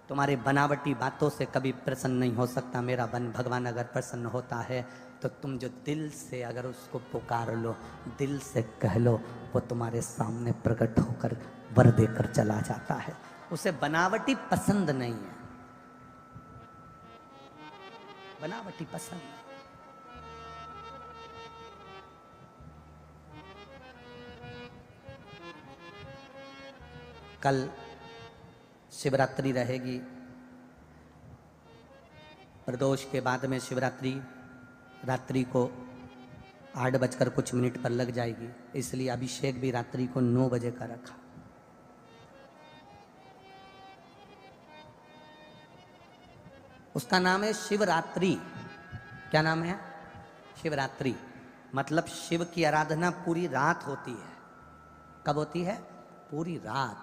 A: तुम्हारे बनावटी बातों से कभी प्रसन्न नहीं हो सकता। मेरा भगवान अगर प्रसन्न होता है तो तुम जो दिल से अगर उसको पुकार लो, दिल से कह लो, वो तुम्हारे सामने प्रकट होकर वर देकर चला जाता है। उसे बनावटी पसंद नहीं है, बनावटी पसंद है। कल शिवरात्रि रहेगी, प्रदोष के बाद में शिवरात्रि रात्रि को 8 बजकर कुछ मिनट पर लग जाएगी, इसलिए अभिषेक भी रात्रि को 9 बजे का रखा। उसका नाम है शिवरात्रि। क्या नाम है? शिवरात्रि। मतलब शिव की आराधना पूरी रात होती है। कब होती है? पूरी रात।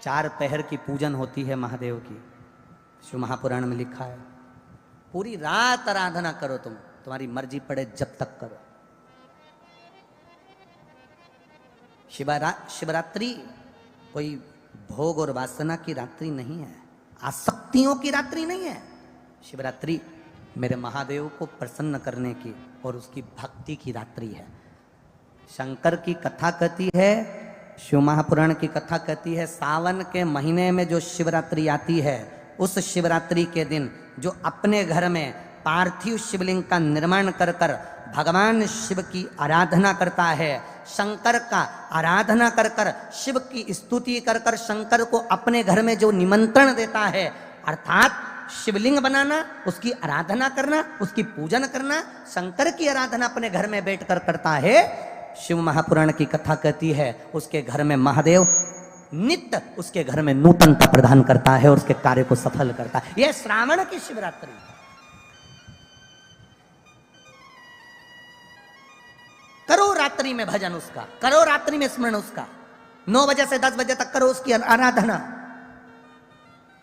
A: 4 पहर की पूजन होती है महादेव की, शिव महापुराण में लिखा है। पूरी रात आराधना करो, तुम्हारी मर्जी पड़े जब तक करो। शिवरात्रि कोई भोग और वासना की रात्रि नहीं है, आसक्तियों की रात्रि नहीं है। शिवरात्रि मेरे महादेव को प्रसन्न करने की और उसकी भक्ति की रात्रि है। शंकर की कथा कहती है, शिव महापुराण की कथा कहती है, सावन के महीने में जो शिवरात्रि आती है, उस शिवरात्रि के दिन जो अपने घर में पार्थिव शिवलिंग का निर्माण कर कर भगवान शिव की आराधना करता है, शंकर का आराधना कर कर शिव की स्तुति कर कर शंकर को अपने घर में जो निमंत्रण देता है, अर्थात शिवलिंग बनाना, उसकी आराधना करना, उसकी पूजन करना, शंकर की आराधना अपने घर में बैठकर करता है। शिव महापुराण की कथा कहती है उसके घर में महादेव नित्य उसके घर में नूतनता प्रदान करता है और उसके कार्य को सफल करता है। यह श्रावण की शिवरात्रि। करो रात्रि में भजन उसका, करो रात्रि में स्मरण उसका। 9 बजे से 10 बजे तक करो उसकी आराधना।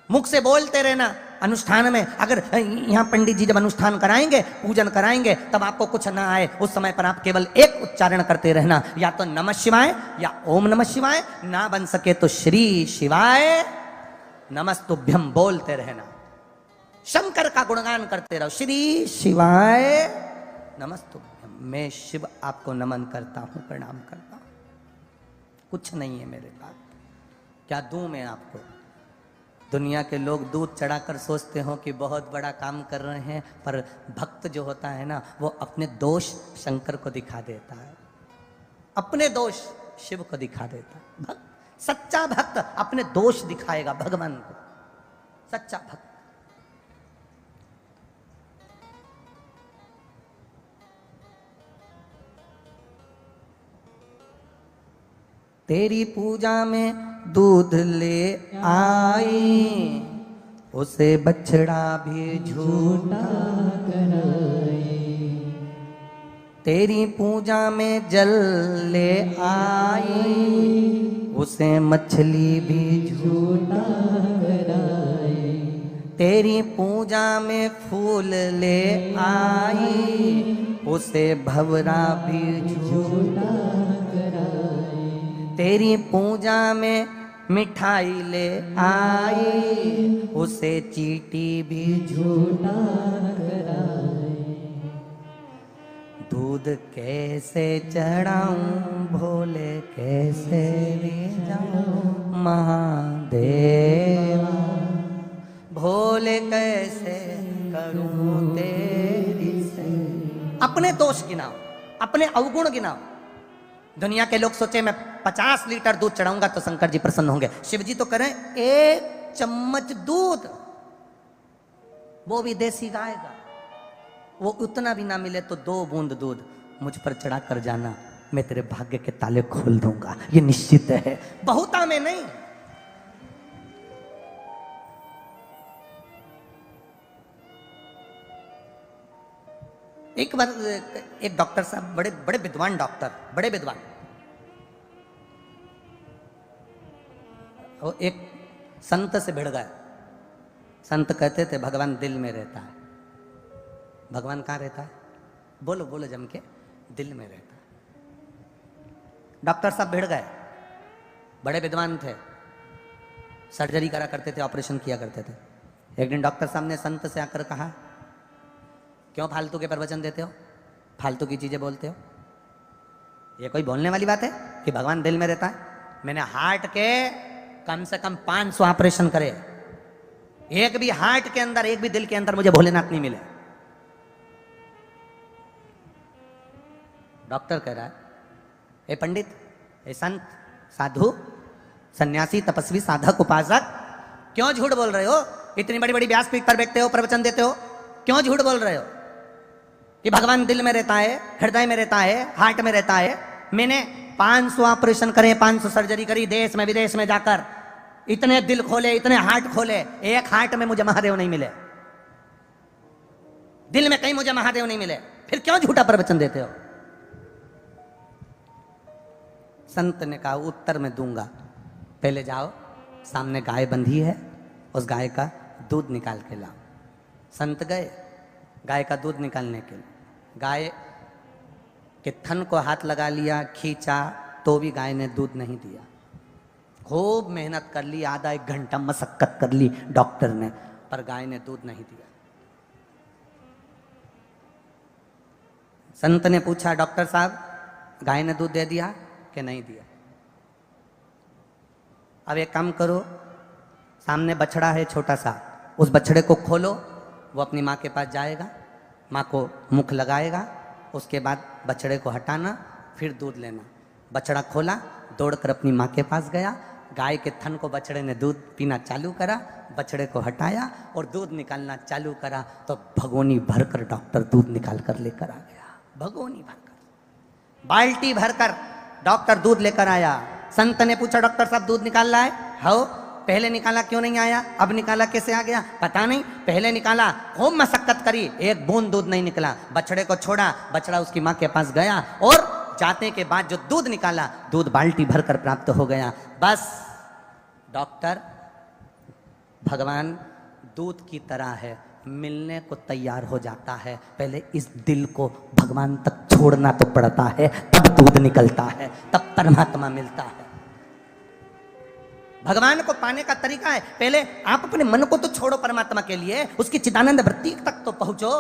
A: मुख से बोलते रहना। अनुष्ठान में अगर यहां पंडित जी जब अनुष्ठान कराएंगे, पूजन कराएंगे, तब आपको कुछ ना आए, उस समय पर आप केवल एक उच्चारण करते रहना, या तो नमः शिवाय या ओम नमः शिवाय, ना बन सके तो श्री शिवाय नमस्तुभ्यम बोलते रहना। शंकर का गुणगान करते रहो, श्री शिवाय नमस्तुभ्यम। मैं शिव आपको नमन करता हूं, प्रणाम करता हूं। कुछ नहीं है मेरे पास, क्या दूं मैं आपको? दुनिया के लोग दूध चढ़ाकर सोचते हो कि बहुत बड़ा काम कर रहे हैं, पर भक्त जो होता है ना, वो अपने दोष शंकर को दिखा देता है, अपने दोष शिव को दिखा देता है। भक्त, सच्चा भक्त अपने दोष दिखाएगा भगवान को, सच्चा भक्त। तेरी पूजा में दूध ले आई, उसे बछड़ा भी झूठा कराए। तेरी पूजा में जल ले आई, उसे मछली भी झूठा कराए। तेरी पूजा में फूल ले आई, उसे भंवरा भी झूठा कराए। तेरी पूजा में मिठाई ले आई, उसे चींटी भी झूठा कराए। दूध कैसे चढ़ाऊं भोले कैसे ले जाऊं महादेवा, भोले कैसे करूं तेरी से। अपने दोष गिनाओ, अपने अवगुण गिनाओ। दुनिया के लोग सोचे मैं 50 लीटर दूध चढ़ाऊंगा तो शंकर जी प्रसन्न होंगे। शिव जी तो करें 1 चम्मच दूध, वो भी देसी गाय का, वो उतना भी ना मिले तो 2 बूंद दूध मुझ पर चढ़ा कर जाना, मैं तेरे भाग्य के ताले खोल दूंगा, ये निश्चित है, बहुता में नहीं। एक बार एक डॉक्टर साहब, बड़े बड़े विद्वान डॉक्टर, बड़े विद्वान, वो एक संत से भिड़ गए। संत कहते थे भगवान दिल में रहता है। भगवान कहाँ रहता है? बोलो बोलो जम के, दिल में रहता है। डॉक्टर साहब भिड़ गए, बड़े विद्वान थे, सर्जरी करा करते थे, ऑपरेशन किया करते थे। एक दिन डॉक्टर साहब ने संत से आकर कहा, क्यों फालतू के प्रवचन देते हो, फालतू की चीजें बोलते हो, ये कोई बोलने वाली बात है कि भगवान दिल में रहता है? मैंने हार्ट के कम से कम 500 ऑपरेशन करे, एक भी हार्ट के अंदर, एक भी दिल के अंदर मुझे भोलेनाथ नहीं मिले। डॉक्टर कह रहा है, ए पंडित, ए संत, साधु, सन्यासी, तपस्वी, साधक, उपासक, क्यों झूठ बोल रहे हो? इतनी बड़ी बड़ी व्यासपीठ पर बैठते हो, प्रवचन देते हो, क्यों झूठ बोल रहे हो कि भगवान दिल में रहता है, हृदय में रहता है, हार्ट में रहता है? मैंने 500 ऑपरेशन करे, 500 सर्जरी करी, देश में विदेश में जाकर, इतने दिल खोले, इतने हार्ट खोले, एक हार्ट में मुझे महादेव नहीं मिले, दिल में कहीं मुझे महादेव नहीं मिले, फिर क्यों झूठा प्रवचन देते हो? संत ने कहा, उत्तर में दूंगा, पहले जाओ, सामने गाय बंधी है, उस गाय का दूध निकाल के लाओ। संत गए गाय का दूध निकालने के लिए, गाय के थन को हाथ लगा लिया, खींचा, तो भी गाय ने दूध नहीं दिया। खूब मेहनत कर ली, आधा 1 घंटा मशक्कत कर ली डॉक्टर ने, पर गाय ने दूध नहीं दिया। संत ने पूछा, डॉक्टर साहब गाय ने दूध दे दिया कि नहीं दिया? अब एक काम करो, सामने बछड़ा है छोटा सा, उस बछड़े को खोलो, वो अपनी माँ के पास जाएगा, माँ को मुख लगाएगा, उसके बाद बछड़े को हटाना, फिर दूध लेना। बछड़ा खोला, दौड़कर अपनी माँ के पास गया, गाय के थन को बछड़े ने दूध पीना चालू करा, बछड़े को हटाया और दूध निकालना चालू करा, तो भगोनी भरकर डॉक्टर दूध निकाल कर लेकर आ गया। भगोनी भरकर, बाल्टी भरकर डॉक्टर दूध लेकर आया। संत ने पूछा, डॉक्टर साहब दूध निकाल रहा है? हाँ। पहले निकाला क्यों नहीं आया, अब निकाला कैसे आ गया? पता नहीं, पहले निकाला, खूब मशक्कत करी, 1 बूंद दूध नहीं निकला। बछड़े को छोड़ा, बछड़ा उसकी माँ के पास गया और जाने के बाद जो दूध निकाला, दूध बाल्टी भरकर प्राप्त हो गया। बस डॉक्टर, भगवान दूध की तरह है, मिलने को तैयार हो जाता है, पहले इस दिल को भगवान तक छोड़ना तो पड़ता है, तब दूध निकलता है, तब परमात्मा मिलता है। भगवान को पाने का तरीका है, पहले आप अपने मन को तो छोड़ो परमात्मा के लिए, उसकी चिदानंद वृत्ति तक तो पहुंचो।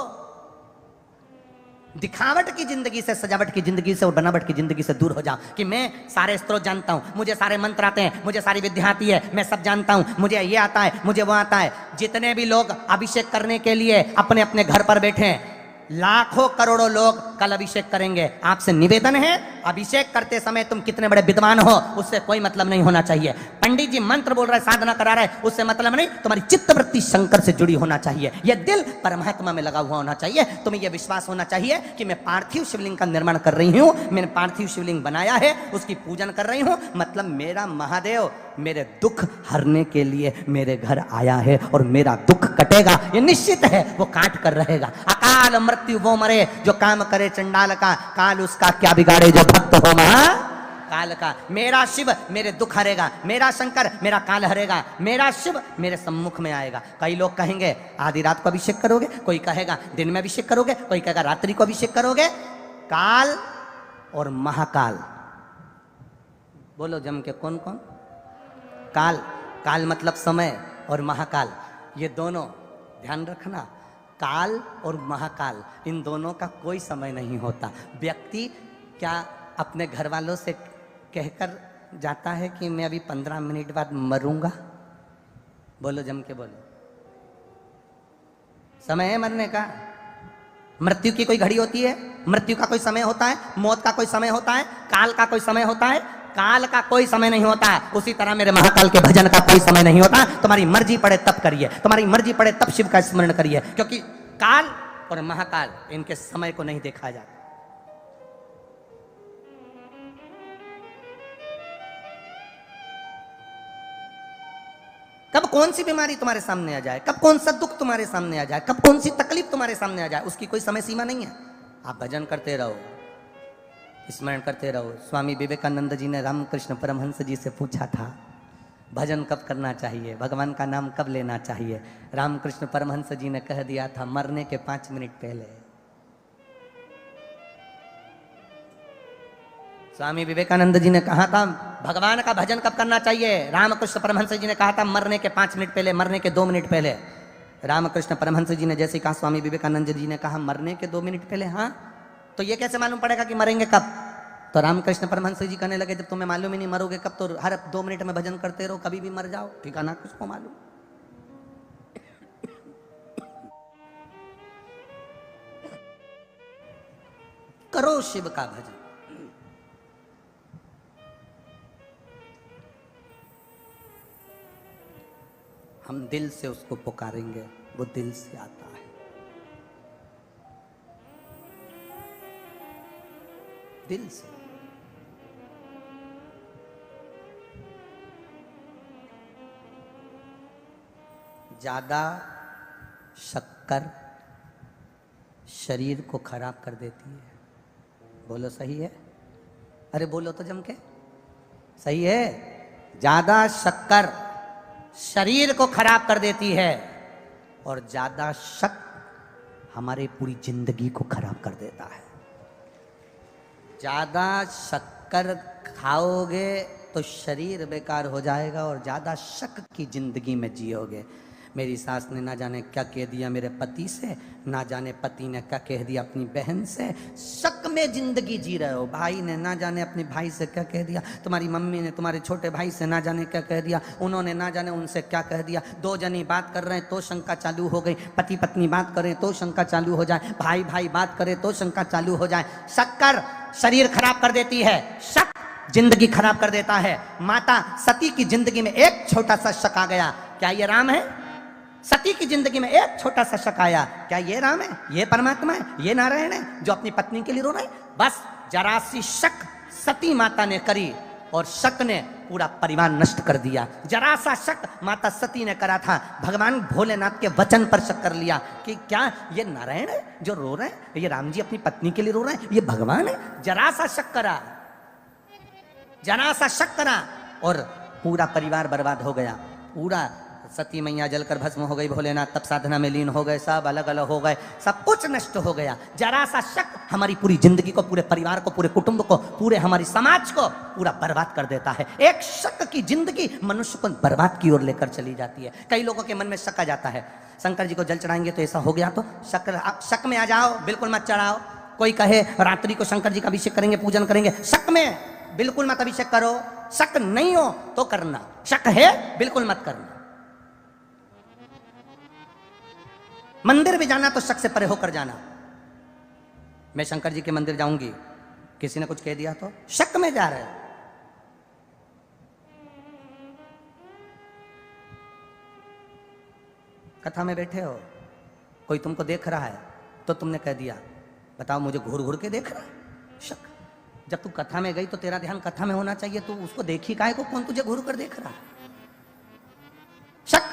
A: दिखावट की जिंदगी से, सजावट की जिंदगी से और बनावट की जिंदगी से दूर हो जाओ कि मैं सारे स्त्रोत जानता हूं, मुझे सारे मंत्र आते हैं, मुझे सारी विद्या आती है, मैं सब जानता हूं, मुझे ये आता है, मुझे वो आता है। जितने भी लोग अभिषेक करने के लिए अपने अपने घर पर बैठे हैं, लाखों करोड़ों लोग कल अभिषेक करेंगे। आपसे निवेदन है, अभिषेक करते समय तुम कितने बड़े विद्वान हो उससे कोई मतलब नहीं होना चाहिए। पंडित जी मंत्र बोल रहे, साधना करा रहे, उससे मतलब नहीं, तुम्हारी चित्तवृत्ति शंकर से जुड़ी होना चाहिए, यह दिल परमात्मा में लगा हुआ होना चाहिए। तुम्हें यह विश्वास होना चाहिए कि मैं पार्थिव शिवलिंग का निर्माण कर रही हूँ, मैंने पार्थिव शिवलिंग बनाया है, उसकी पूजन कर रही हूँ, मतलब मेरा महादेव मेरे दुख हरने के लिए मेरे घर आया है और मेरा दुख कटेगा, ये निश्चित है, वो काट कर रहेगा। अकाल मृत्यु वो मरे जो काम करे चंडाल का, काल उसका क्या बिगाड़े जो भक्त हो महा काल का। मेरा शिव मेरे दुख हरेगा, मेरा शंकर मेरा काल हरेगा, मेरा शिव मेरे सम्मुख में आएगा। कई लोग कहेंगे आधी रात को अभिषेक करोगे, कोई कहेगा दिन में अभिषेक करोगे, कोई कहेगा रात्रि को अभिषेक करोगे। काल और महाकाल बोलो जम के, कौन कौन? काल, काल मतलब समय, और महाकाल, ये दोनों ध्यान रखना। काल और महाकाल, इन दोनों का कोई समय नहीं होता। व्यक्ति क्या अपने घर वालों से कहकर जाता है कि मैं अभी 15 मिनट बाद मरूंगा? बोलो जम के बोलो, समय है मरने का। मृत्यु की कोई घड़ी होती है? मृत्यु का कोई समय होता है? मौत का कोई समय होता है? काल का कोई समय होता है? काल का कोई समय नहीं होता है। उसी तरह मेरे महाकाल के भजन का कोई समय नहीं होता। तुम्हारी मर्जी पड़े तब करिए, तुम्हारी मर्जी पड़े तब शिव का स्मरण करिए, क्योंकि काल और महाकाल, इनके समय को नहीं देखा जाता। कब कौन सी बीमारी तुम्हारे सामने आ जाए, कब कौन सा दुख तुम्हारे सामने आ जाए, कब कौन सी तकलीफ तुम्हारे सामने आ जाए, उसकी कोई समय सीमा नहीं है। आप भजन करते रहो, स्मरण करते रहो। स्वामी विवेकानंद जी ने रामकृष्ण परमहंस जी से पूछा था, भजन कब करना चाहिए, भगवान का नाम कब लेना चाहिए। रामकृष्ण परमहंस जी ने कह दिया था, मरने के 5 मिनट पहले। स्वामी विवेकानंद जी ने कहा था, भगवान का भजन कब करना चाहिए। रामकृष्ण परमहंस जी ने कहा था, मरने के 5 मिनट पहले, मरने के 2 मिनट पहले। रामकृष्ण परमहंस जी ने जैसे कहा, स्वामी विवेकानंद जी ने कहा मरने के 2 मिनट पहले। हाँ, तो ये कैसे मालूम पड़ेगा कि मरेंगे कब। तो रामकृष्ण परमहंस जी कहने लगे, जब तुम्हें मालूम ही नहीं मरोगे कब, तो हर 2 मिनट में भजन करते रहो, कभी भी मर जाओ, ठिकाना किसको मालूम। करो शिव का भजन। हम दिल से उसको पुकारेंगे, वो दिल से आता है। दिल से। ज्यादा शक्कर शरीर को खराब कर देती है। बोलो सही है? अरे बोलो तो जम के, सही है। ज्यादा शक्कर शरीर को खराब कर देती है और ज्यादा शक हमारी पूरी जिंदगी को खराब कर देता है। ज्यादा शक्कर खाओगे तो शरीर बेकार हो जाएगा और ज्यादा शक की जिंदगी में जियोगे। मेरी सास ने ना जाने क्या कह दिया मेरे पति से, ना जाने पति ने क्या कह दिया अपनी बहन से, शक में जिंदगी जी रहे हो। भाई ने ना जाने अपने भाई से क्या कह दिया, तुम्हारी मम्मी ने तुम्हारे छोटे भाई से ना जाने क्या कह दिया, उन्होंने ना जाने उनसे क्या कह दिया। 2 जनी बात कर रहे हैं तो शंका चालू हो गई, पति पत्नी बात करें तो शंका चालू हो जाए, भाई भाई बात करे तो शंका चालू हो जाए। शक्कर शरीर खराब कर देती है, शक जिंदगी खराब कर देता है। माता सती की जिंदगी में एक छोटा सा शक आ गया, क्या ये राम है। सती की जिंदगी में एक छोटा सा शक आया, क्या ये राम है, ये परमात्मा है, ये नारायण है जो अपनी पत्नी के लिए रो रहा है। बस जरा सी शक सती माता ने करी और शक ने पूरा परिवार नष्ट कर दिया। जरा सा शक माता सती ने करा था, भगवान भोलेनाथ के वचन पर शक कर लिया कि क्या ये नारायण है जो रो रहे हैं, ये राम जी अपनी पत्नी के लिए रो रहे हैं, ये भगवान है। जरा सा शक करा, जरा सा शक करा और पूरा परिवार बर्बाद हो गया। पूरा सती मैया जलकर भस्म हो गई, भोलेनाथ तप साधना में लीन हो गए, सब अलग अलग हो गए, सब कुछ नष्ट हो गया। जरा सा शक हमारी पूरी जिंदगी को, पूरे परिवार को, पूरे कुटुंब को, पूरे हमारी समाज को पूरा बर्बाद कर देता है। एक शक की जिंदगी मनुष्य को बर्बाद की ओर लेकर चली जाती है। कई लोगों के मन में शक आ जाता है, शंकर जी को जल चढ़ाएंगे तो ऐसा हो गया, तो शक में आ जाओ, बिल्कुल मत चढ़ाओ। कोई कहे रात्रि को शंकर जी का अभिषेक करेंगे, पूजन करेंगे, शक में बिल्कुल मत अभिषेक करो। शक नहीं हो तो करना, शक है बिल्कुल मत करना। मंदिर भी जाना तो शक से परे होकर जाना। मैं शंकर जी के मंदिर जाऊंगी, किसी ने कुछ कह दिया तो शक में जा रहे हो। कथा में बैठे हो, कोई तुमको देख रहा है तो तुमने कह दिया, बताओ मुझे घूर घूर के देख रहा है, शक। जब तू कथा में गई तो तेरा ध्यान कथा में होना चाहिए, तू उसको देखी काहे को, कौन तुझे घूर कर देख रहा है। शक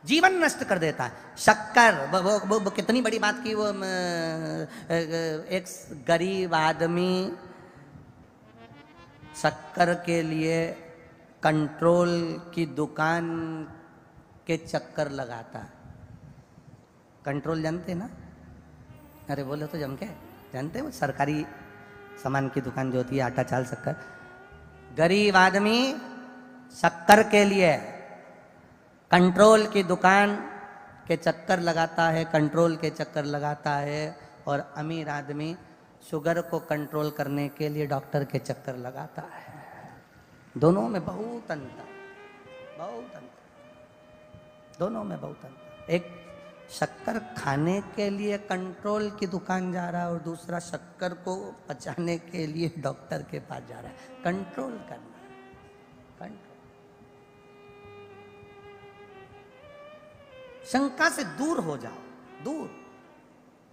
A: जीवन नष्ट कर देता है। शक्कर वो कितनी बड़ी बात की। वो एक गरीब आदमी शक्कर के लिए कंट्रोल की दुकान के चक्कर लगाता है। कंट्रोल जानते ना? अरे बोलो तो जम के, जानते हो सरकारी सामान की दुकान जो होती है, आटा चाल शक्कर। गरीब आदमी शक्कर के लिए कंट्रोल की दुकान के चक्कर लगाता है, कंट्रोल के चक्कर लगाता है। और अमीर आदमी शुगर को कंट्रोल करने के लिए डॉक्टर के चक्कर लगाता है। दोनों में बहुत अंतर, बहुत अंतर, दोनों में बहुत अंतर। एक शक्कर खाने के लिए कंट्रोल की दुकान जा रहा है और दूसरा शक्कर को पचाने के लिए डॉक्टर के पास जा रहा है। कंट्रोल करना, कंट्रोल। शंका से दूर हो जाओ, दूर।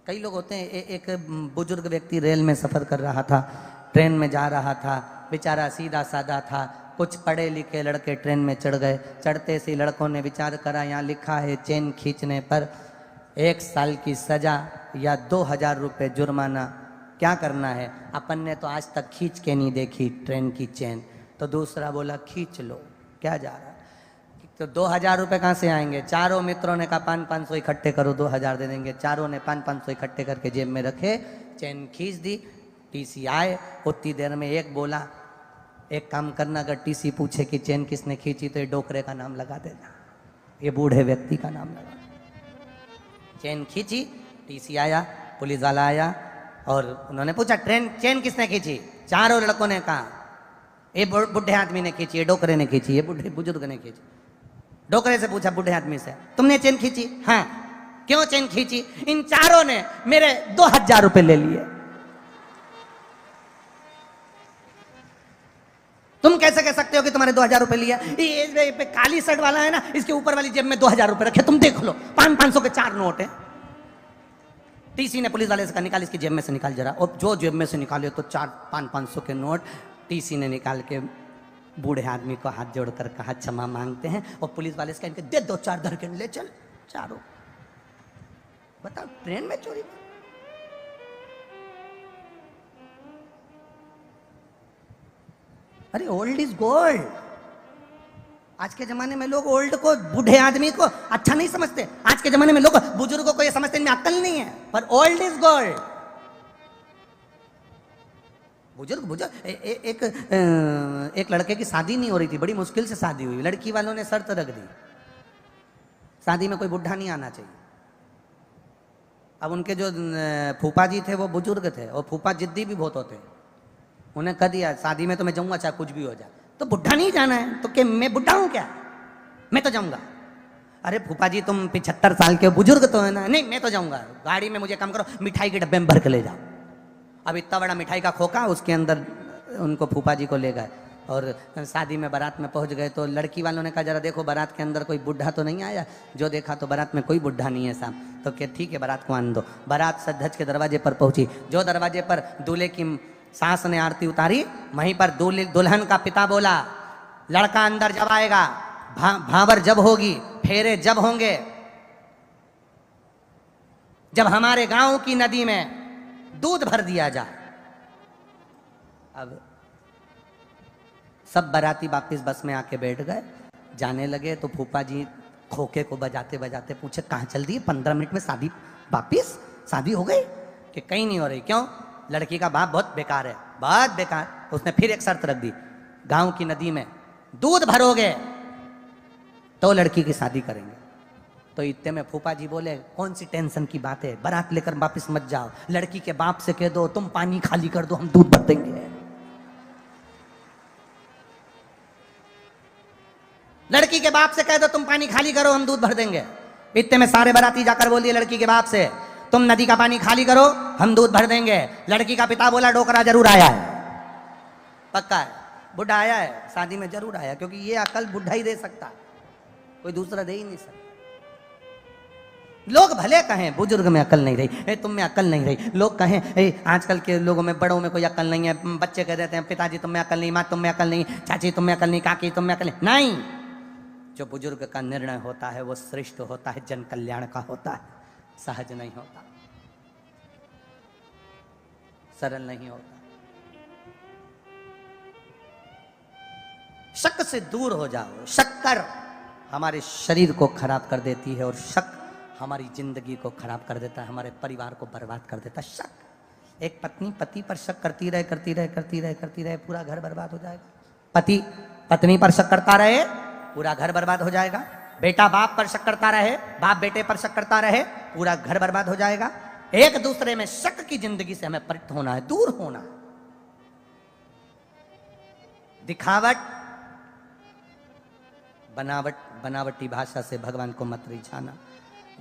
A: कई लोग होते हैं, एक बुजुर्ग व्यक्ति रेल में सफ़र कर रहा था, ट्रेन में जा रहा था, बेचारा सीधा साधा था। कुछ पढ़े लिखे लड़के ट्रेन में चढ़ गए। चढ़ते से लड़कों ने विचार करा, यहाँ लिखा है चेन खींचने पर 1 साल की सजा या 2000 रुपये जुर्माना, क्या करना है? अपन ने तो आज तक खींच के नहीं देखी ट्रेन की चेन। तो दूसरा बोला खींच लो, क्या जा रहा है? तो 2000 रुपये कहाँ से आएंगे? चारों मित्रों ने कहा 500 इकट्ठे करो, 2000 दे देंगे। चारों ने 500 इकट्ठे करके जेब में रखे, चेन खींच दी। टीसी आए, उतनी देर में एक बोला, एक काम करना, अगर टीसी पूछे कि चेन किसने खींची तो ये डोकरे का नाम लगा देना, ये बूढ़े व्यक्ति का नाम लगा। चेन खींची, टीसी आया, पुलिस वाला आया और उन्होंने पूछा चेन किसने खींची? चारों लड़कों ने कहा ये बुढ़े आदमी ने खींची, ये डोकरे ने खींची, ये बुढ़े बुजुर्ग ने खींची। डोकरे से पूछा बुढ़े आदमी से, तुमने चेन खींची? हाँ। क्यों चेन खींची? इन चारों ने मेरे 2000 रुपये ले लिए। तुम कैसे कह सकते हो कि तुम्हारे 2000 रुपये लिया? ये काली शर्ट वाला है ना, इसके ऊपर वाली जेब में 2000 रुपये रखे, तुम देख लो, 500 के 4 नोट है। टीसी ने पुलिस वाले से कहा निकाल, इसकी जेब में से निकाल जरा। और जो जेब में से निकाले तो 500 के नोट टीसी ने निकाल के बूढ़े आदमी को हाथ जोड़कर कहा क्षमा मांगते हैं। और पुलिस वाले से कहा इनके दे 2-4 दरके ले चल चारों। बताओ, ट्रेन में चोरी। अरे ओल्ड इज गोल्ड। आज के जमाने में लोग ओल्ड को, बूढ़े आदमी को अच्छा नहीं समझते। आज के जमाने में लोग बुजुर्गों को ये समझते इनमें अक्ल नहीं है, पर ओल्ड इज गोल्ड। बुजुर्ग एक लड़के की शादी नहीं हो रही थी, बड़ी मुश्किल से शादी हुई। लड़की वालों ने शर्त रख दी, शादी में कोई बुढ़ा नहीं आना चाहिए। अब उनके जो फूफा जी थे वो बुजुर्ग थे, और फूफा जिद्दी भी बहुत होते। उन्हें कह दिया शादी में तो मैं जाऊंगा चाहे कुछ भी हो जाए। तो बुढ़ा नहीं जाना है तो क्या मैं बुढ़ा हूं क्या? मैं तो जाऊंगा। अरे फूफा जी तुम 75 साल के बुजुर्ग तो है ना। नहीं मैं तो जाऊंगा। गाड़ी में मुझे काम करो, मिठाई के डब्बे में भर के ले जाओ। अब इतना बड़ा मिठाई का खोखा, उसके अंदर उनको फूफा जी को ले गए और शादी में बारात में पहुंच गए। तो लड़की वालों ने कहा जरा देखो बारात के अंदर कोई बुढ़ा तो नहीं आया। जो देखा तो बारात में कोई बुढ़ा नहीं है साहब। तो क्या ठीक है, बारात को आने दो। बारात सज धज के दरवाजे पर पहुंची। जो दरवाजे पर दूल्हे की सास ने आरती उतारी, वहीं पर दुल्हन का पिता बोला लड़का अंदर जब आएगा, भांवर जब होगी, फेरे जब होंगे, जब हमारे गांव की नदी में दूध भर दिया जाए। अब सब बाराती वापिस बस में आके बैठ गए, जाने लगे। तो फूफा जी खोखे को बजाते बजाते पूछे कहाँ चल दी? 15 मिनट में शादी, वापिस शादी हो गई? कि कहीं नहीं हो रही। क्यों? लड़की का बाप बहुत बेकार है, बहुत बेकार। उसने फिर एक शर्त रख दी, गांव की नदी में दूध भरोगे तो लड़की की शादी करेंगे। तो इतने में फूफा जी बोले कौन सी टेंशन की बात है, बारात लेकर वापिस मत जाओ। लड़की के बाप से कह दो तुम पानी खाली कर दो, हम दूध भर देंगे। लड़की के बाप से कह दो तुम पानी खाली करो, हम दूध भर देंगे। इतने में सारे बाराती जाकर बोल दिए लड़की के बाप से तुम नदी का पानी खाली करो, हम दूध भर देंगे। लड़की का पिता बोला डोकरा जरूर आया है, पक्का है, बुढ़ा आया है, शादी में जरूर आया, क्योंकि ये अकल बुढ़ा ही दे सकता, कोई दूसरा दे ही नहीं सकता। लोग भले कहें बुजुर्ग में अकल नहीं रही, तुम में अकल नहीं रही। लोग कहें आजकल के लोगों में, बड़ों में कोई अकल नहीं है। बच्चे कह देते हैं पिताजी तुम में अकल नहीं, माँ तुम में अकल नहीं, चाची तुम में अकल नहीं, काकी तुम में अकल नहीं। जो बुजुर्ग का निर्णय होता है वो श्रेष्ठ होता है, जन कल्याण का होता है, सहज नहीं होता, सरल नहीं होता। शक से दूर हो जाओ। शक्कर हमारे शरीर को खराब कर देती है और शक हमारी जिंदगी को खराब कर देता है, हमारे परिवार को बर्बाद कर देता है। शक, एक पत्नी पति पर शक करती रहे, पूरा घर बर्बाद हो जाएगा। पति पत्नी पर शक करता रहे, पूरा घर बर्बाद हो जाएगा। बेटा बाप पर शक करता रहे, बाप बेटे पर शक करता रहे, पूरा घर बर्बाद हो जाएगा। एक दूसरे में शक की जिंदगी से हमें परित होना है, दूर होना। दिखावट, बनावटी भाषा से भगवान को मत रिझाना।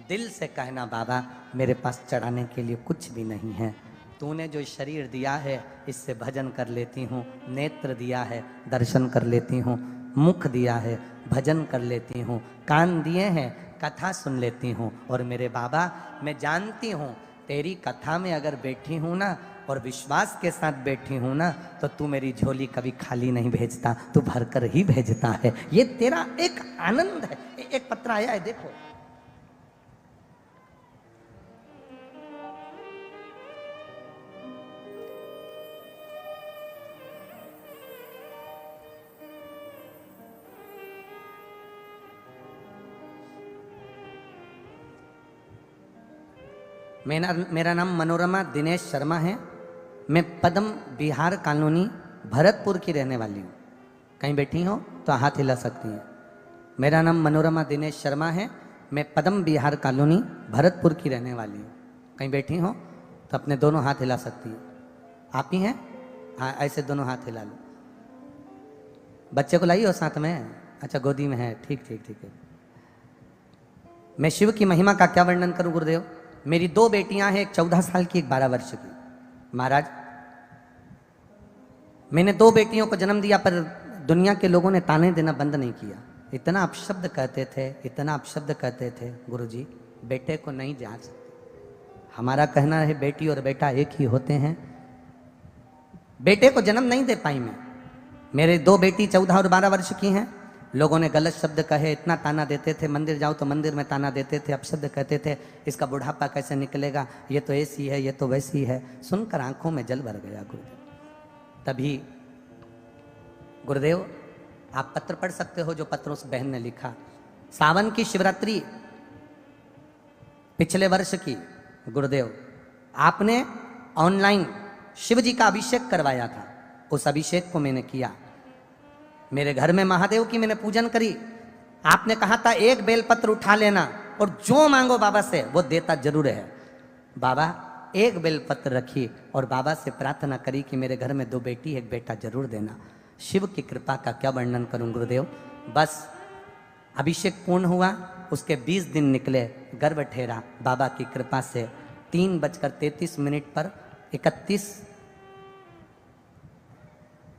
A: दिल से कहना बाबा मेरे पास चढ़ाने के लिए कुछ भी नहीं है, तूने जो शरीर दिया है इससे भजन कर लेती हूँ, नेत्र दिया है दर्शन कर लेती हूँ, मुख दिया है भजन कर लेती हूँ, कान दिए हैं कथा सुन लेती हूँ। और मेरे बाबा मैं जानती हूँ तेरी कथा में अगर बैठी हूं ना और विश्वास के साथ बैठी हूं ना, तो तू मेरी झोली कभी खाली नहीं भेजता, तू भरकर ही भेजता है। ये तेरा एक आनंद है। एक पत्र आया है, देखो। मेरा नाम मनोरमा दिनेश शर्मा है। मैं पदम बिहार कॉलोनी भरतपुर की रहने वाली हूँ। कहीं बैठी हो तो हाथ हिला सकती हैं। मेरा नाम मनोरमा दिनेश शर्मा है। मैं पदम बिहार कॉलोनी भरतपुर की रहने वाली हूँ। कहीं बैठी हो तो अपने दोनों हाथ हिला सकती हैं। आप ही हैं? हाँ, ऐसे दोनों हाथ हिला लो। बच्चे को लाई हो साथ में? अच्छा, गोदी में है। ठीक ठीक ठीक है। मैं शिव की महिमा का क्या वर्णन करूं गुरुदेव। मेरी 2 बेटियां हैं, एक 14 साल की, एक 12 वर्ष की। महाराज, मैंने 2 बेटियों को जन्म दिया, पर दुनिया के लोगों ने ताने देना बंद नहीं किया। इतना अपशब्द कहते थे, इतना अपशब्द कहते थे, गुरुजी बेटे को नहीं जान सकते। हमारा कहना है बेटी और बेटा एक ही होते हैं। बेटे को जन्म नहीं दे पाई मैं। मेरे 2 बेटी 14 और 12 वर्ष की हैं। लोगों ने गलत शब्द कहे, इतना ताना देते थे। मंदिर जाओ तो मंदिर में ताना देते थे, अपशब्द कहते थे। इसका बुढ़ापा कैसे निकलेगा, ये तो ऐसी है, ये तो वैसी है। सुनकर आंखों में जल भर गया गुरुदेव। तभी गुरुदेव, आप पत्र पढ़ सकते हो जो पत्र उस बहन ने लिखा। सावन की शिवरात्रि पिछले वर्ष की, गुरुदेव आपने ऑनलाइन शिव जी का अभिषेक करवाया था। उस अभिषेक को मैंने किया। मेरे घर में महादेव की मैंने पूजन करी। आपने कहा था 1 बेलपत्र उठा लेना और जो मांगो बाबा से वो देता जरूर है। बाबा 1 बेलपत्र रखी और बाबा से प्रार्थना करी कि मेरे घर में 2 बेटी 1 बेटा जरूर देना। शिव की कृपा का क्या वर्णन करूं गुरुदेव। बस अभिषेक पूर्ण हुआ, उसके 20 दिन निकले, गर्भ ठहरा। बाबा की कृपा से 3:33 पर 31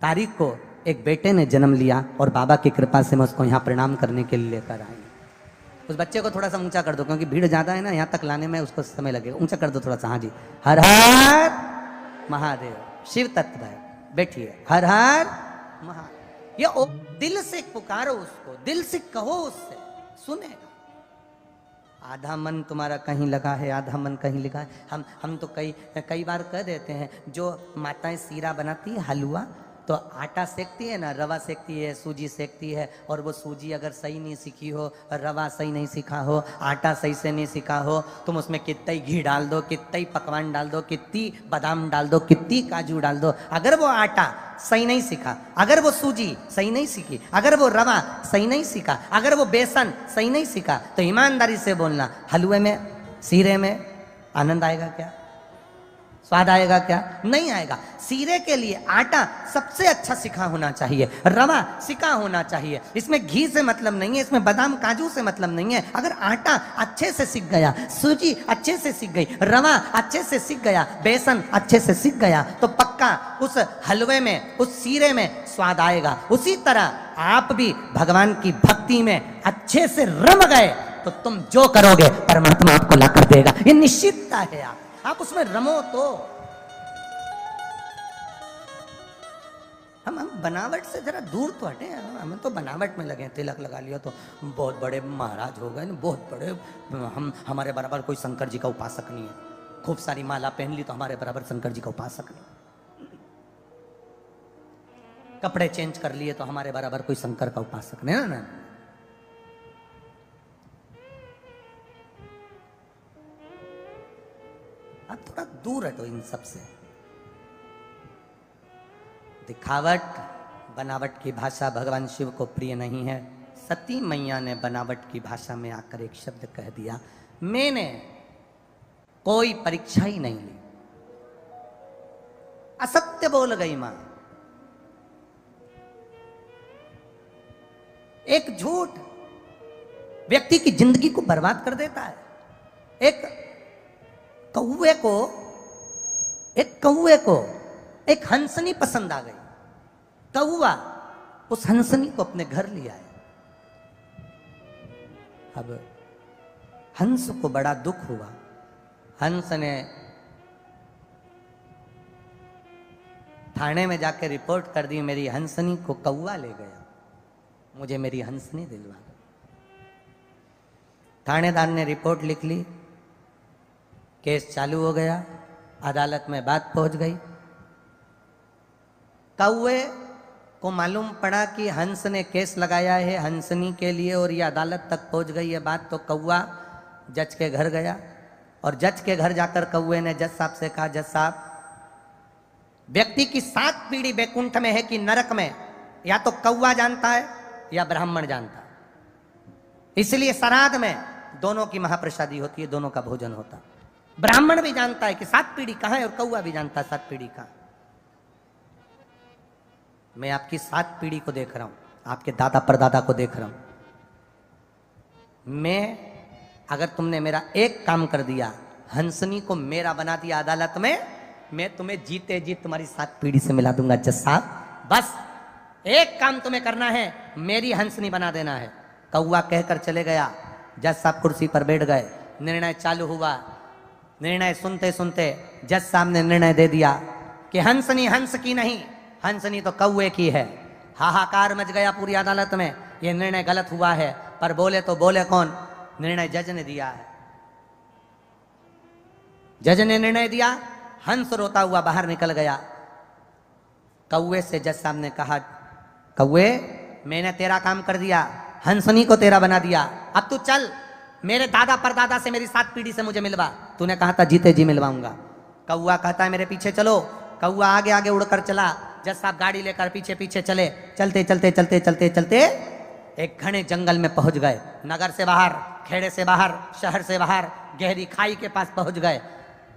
A: तारीख को एक बेटे ने जन्म लिया और बाबा की कृपा से मैं उसको यहाँ प्रणाम करने के लिए लेकर आई। उस बच्चे को थोड़ा सा ऊंचा कर दो, क्योंकि भीड़ ज्यादा है ना, यहाँ तक लाने में उसको समय लगेगा। ऊंचा कर दो थोड़ा सा। हाँ जी, हर हर महादेव। शिव तत्व है, बैठिए। हर हर महादेव। ये दिल से पुकारो उसको, दिल से कहो उससे, सुनेगा। आधा मन तुम्हारा कहीं लगा है, आधा मन कहीं लगा है। हम तो कई बार कह देते हैं, जो माताएं सीरा बनाती है, हलवा, तो आटा सेकती है ना, रवा सेकती है, सूजी सेकती है। और वो सूजी अगर सही नहीं सीखी हो, रवा सही नहीं सीखा हो, आटा सही से नहीं सीखा हो, तुम उसमें कितना ही घी डाल दो, कितना ही पकवान डाल दो, कितनी बादाम डाल दो, कितनी काजू डाल दो, अगर वो आटा सही नहीं सीखा, अगर वो सूजी सही नहीं सीखी, अगर वो रवा सही नहीं सीखा, अगर वो बेसन सही नहीं सीखा, तो ईमानदारी से बोलना, हलवे में, सीरे में आनंद आएगा क्या? स्वाद आएगा क्या? नहीं आएगा। सीरे के लिए आटा सबसे अच्छा सिखा होना चाहिए, रवा सिखा होना चाहिए। इसमें घी से मतलब नहीं है, इसमें बादाम काजू से मतलब नहीं है। अगर आटा अच्छे से सीख गया, सूजी अच्छे से सीख गई, रवा अच्छे से सीख गया, बेसन अच्छे से सीख गया, तो पक्का उस हलवे में, उस सीरे में स्वाद आएगा। उसी तरह आप भी भगवान की भक्ति में अच्छे से रम गए तो तुम जो करोगे परमात्मा आपको ला कर देगा। ये निश्चितता है। आप उसमें रमो तो। हम बनावट से जरा दूर तो हटे। हम तो बनावट में लगे, तिलक लगा लिया तो बहुत बड़े महाराज हो गए, बहुत बड़े। हमारे बराबर कोई शंकर जी का उपासक नहीं है। खूब सारी माला पहन ली तो हमारे बराबर शंकर जी का उपासक नहीं। कपड़े चेंज कर लिए तो हमारे बराबर कोई शंकर का उपासक नहीं। ना आप थोड़ा दूर हटो इन सब से। दिखावट, बनावट की भाषा भगवान शिव को प्रिय नहीं है। सती मैया ने बनावट की भाषा में आकर एक शब्द कह दिया। मैंने कोई परीक्षा ही नहीं ली, असत्य बोल गई मां। एक झूठ व्यक्ति की जिंदगी को बर्बाद कर देता है। एक कौवे को एक हंसनी पसंद आ गई। कौवा उस हंसनी को अपने घर लिया है। अब हंस को बड़ा दुख हुआ हंस ने थाने में जाके रिपोर्ट कर दी, मेरी हंसनी को कौवा ले गया, मुझे मेरी हंसनी दिलवा। थानेदार ने रिपोर्ट लिख ली, केस चालू हो गया, अदालत में बात पहुंच गई। कौवे को मालूम पड़ा कि हंस ने केस लगाया है हंसनी के लिए और ये अदालत तक पहुंच गई है बात, तो कौवा जज के घर गया और जज के घर जाकर कौवे ने जज साहब से कहा, जज साहब, व्यक्ति की 7 पीढ़ी बैकुंठ में है कि नरक में, या तो कौवा जानता है या ब्राह्मण जानता है। इसलिए श्राद्ध में दोनों की महाप्रसादी होती है, दोनों का भोजन होता है। ब्राह्मण भी जानता है कि 7 पीढ़ी कहां है और कौवा भी जानता है 7 पीढ़ी कहां। मैं आपकी 7 पीढ़ी को देख रहा हूं, आपके दादा परदादा को देख रहा हूं। मैं, अगर तुमने मेरा एक काम कर दिया, हंसनी को मेरा बना दिया अदालत में, मैं तुम्हें जीते जी तुम्हारी 7 पीढ़ी से मिला दूंगा जज साहब। बस एक काम तुम्हें करना है, मेरी हंसनी बना देना है। कौवा कहकर चले गया। जज साहब कुर्सी पर बैठ गए, निर्णय चालू हुआ। निर्णय सुनते सुनते जज साहब ने निर्णय दे दिया कि हंसनी हंस की नहीं, हंसनी तो कौवे की है। हाहाकार मच गया पूरी अदालत में, यह निर्णय गलत हुआ है, पर बोले तो बोले कौन, निर्णय जज ने दिया है। जज ने निर्णय दिया, हंस रोता हुआ बाहर निकल गया। कौवे से जज साहब ने कहा, कौवे, मैंने तेरा काम कर दिया, हंसनी को तेरा बना दिया, अब तू चल, मेरे दादा परदादा से मेरी 7 पीढ़ी से मुझे मिलवा। तूने कहा था जीते जी मिलवाऊंगा। कौवा कहता है मेरे पीछे चलो। कौवा आगे आगे उड़कर चला, जज साहब गाड़ी लेकर पीछे पीछे चले। चलते चलते चलते चलते चलते एक घने जंगल में पहुंच गए। नगर से बाहर, खेड़े से बाहर, शहर से बाहर, गहरी खाई के पास पहुंच गए।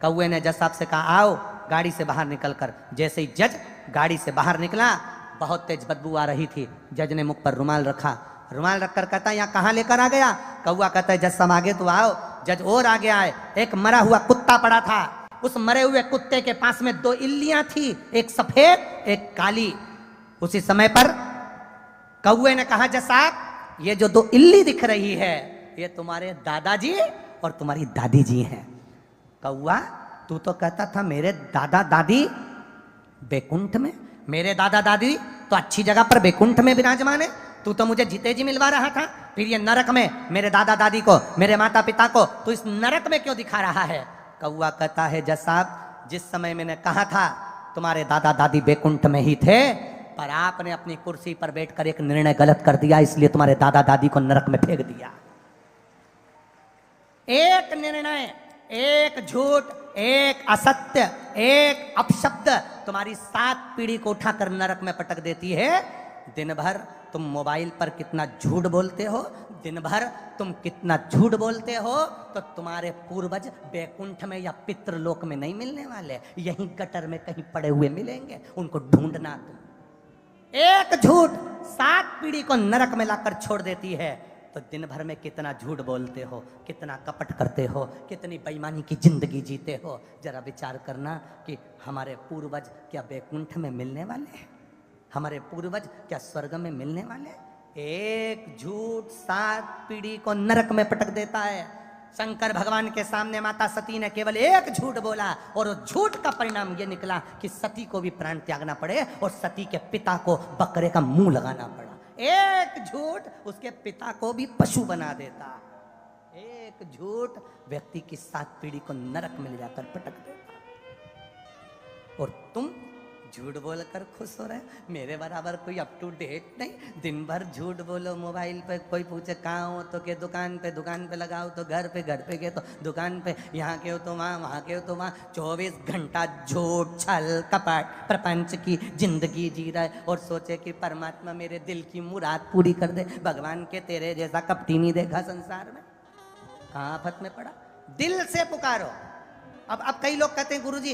A: कौवे ने जज साहब से कहा, आओ गाड़ी से बाहर निकल कर। जैसे ही जज गाड़ी से बाहर निकला, बहुत तेज बदबू आ रही थी। जज ने मुख पर रुमाल रखा, रुमाल रखकर कहता है, यहाँ कहाँ लेकर आ गया? कौवा कहता है, जज साहब आगे तो आओ। जज और आगे आए, एक मरा हुआ कुत्ता पड़ा था। उस मरे हुए कुत्ते के पास में 2 इल्लियां थी, एक सफेद एक काली। उसी समय पर कौवे ने कहा, जज साहब, ये जो 2 इल्ली दिख रही है, ये तुम्हारे दादाजी और तुम्हारी दादी जी हैं। कौवा, तू तो कहता था मेरे दादा दादी बैकुंठ में, मेरे दादा दादी तो अच्छी जगह पर बैकुंठ में विराजमान है, तू तो मुझे जीते जी मिलवा रहा था, फिर ये नरक में मेरे दादा दादी को, मेरे माता पिता को तू इस नरक में क्यों दिखा रहा है? कौवा कहता है, जज साहब, जिस समय मैंने कहा था तुम्हारे दादा दादी बैकुंठ में ही थे, पर आपने अपनी कुर्सी पर बैठकर एक निर्णय गलत कर दिया, इसलिए तुम्हारे दादा दादी को नरक में फेंक दिया। एक निर्णय, एक झूठ, एक असत्य, एक अपशब्द तुम्हारी 7 पीढ़ी को उठाकर नरक में पटक देती है। दिन भर तुम मोबाइल पर कितना झूठ बोलते हो, दिन भर तुम कितना झूठ बोलते हो, तो तुम्हारे पूर्वज बैकुंठ में या पितृलोक में नहीं मिलने वाले, यहीं गटर में कहीं पड़े हुए मिलेंगे, उनको ढूंढना तुम। एक झूठ 7 पीढ़ी को नरक में लाकर छोड़ देती है। तो दिन भर में कितना झूठ बोलते हो, कितना कपट करते हो, कितनी बेईमानी की जिंदगी जीते हो। जरा विचार करना कि हमारे पूर्वज क्या बैकुंठ में मिलने वाले हैं? हमारे पूर्वज क्या स्वर्ग में मिलने वाले? एक झूठ 7 पीढ़ी को नरक में पटक देता है। शंकर भगवान के सामने माता सती ने केवल एक झूठ बोला और उस झूठ का परिणाम यह निकला कि सती को भी प्राण त्यागना पड़े और सती के पिता को बकरे का मुंह लगाना पड़ा। एक झूठ उसके पिता को भी पशु बना देता। एक झूठ व्यक्ति की 7 पीढ़ी को नरक में ले जाकर पटक देता। और तुम झूठ बोलकर खुश हो रहे, मेरे बराबर कोई अप टू डेट नहीं, दिन भर झूठ बोलो मोबाइल पे। कोई पूछे कहाँ हो तो के दुकान पे लगाओ तो घर पे के तो दुकान पे, यहाँ के हो तो वहाँ के हो तो वहाँ। 24 घंटा झूठ, छल, कपट, प्रपंच की जिंदगी जी रहा है और सोचे कि परमात्मा मेरे दिल की मुराद पूरी कर दे। भगवान के तेरे जैसा कपटी नहीं देखा संसार में। कहाँ आफत में पड़ा? दिल से पुकारो। अब कई लोग कहते हैं, गुरुजी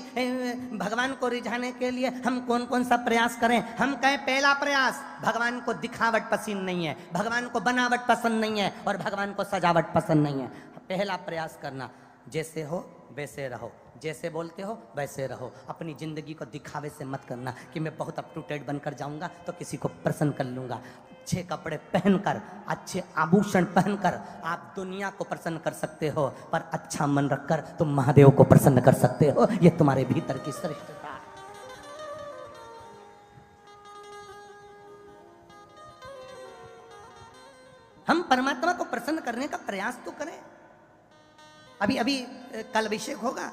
A: भगवान को रिझाने के लिए हम कौन कौन सा प्रयास करें? हम कहें पहला प्रयास, भगवान को दिखावट पसंद नहीं है, भगवान को बनावट पसंद नहीं है और भगवान को सजावट पसंद नहीं है। पहला प्रयास करना, जैसे हो वैसे रहो, जैसे बोलते हो वैसे रहो। अपनी जिंदगी को दिखावे से मत करना कि मैं बहुत अप टू डेट बनकर जाऊंगा तो किसी को प्रसन्न कर लूंगा। अच्छे कपड़े पहनकर, अच्छे आभूषण पहनकर आप दुनिया को प्रसन्न कर सकते हो, पर अच्छा मन रखकर तुम महादेव को प्रसन्न कर सकते हो। ये तुम्हारे भीतर की श्रेष्ठता है। हम परमात्मा को प्रसन्न करने का प्रयास तो करें। अभी अभी कल अभिषेक होगा,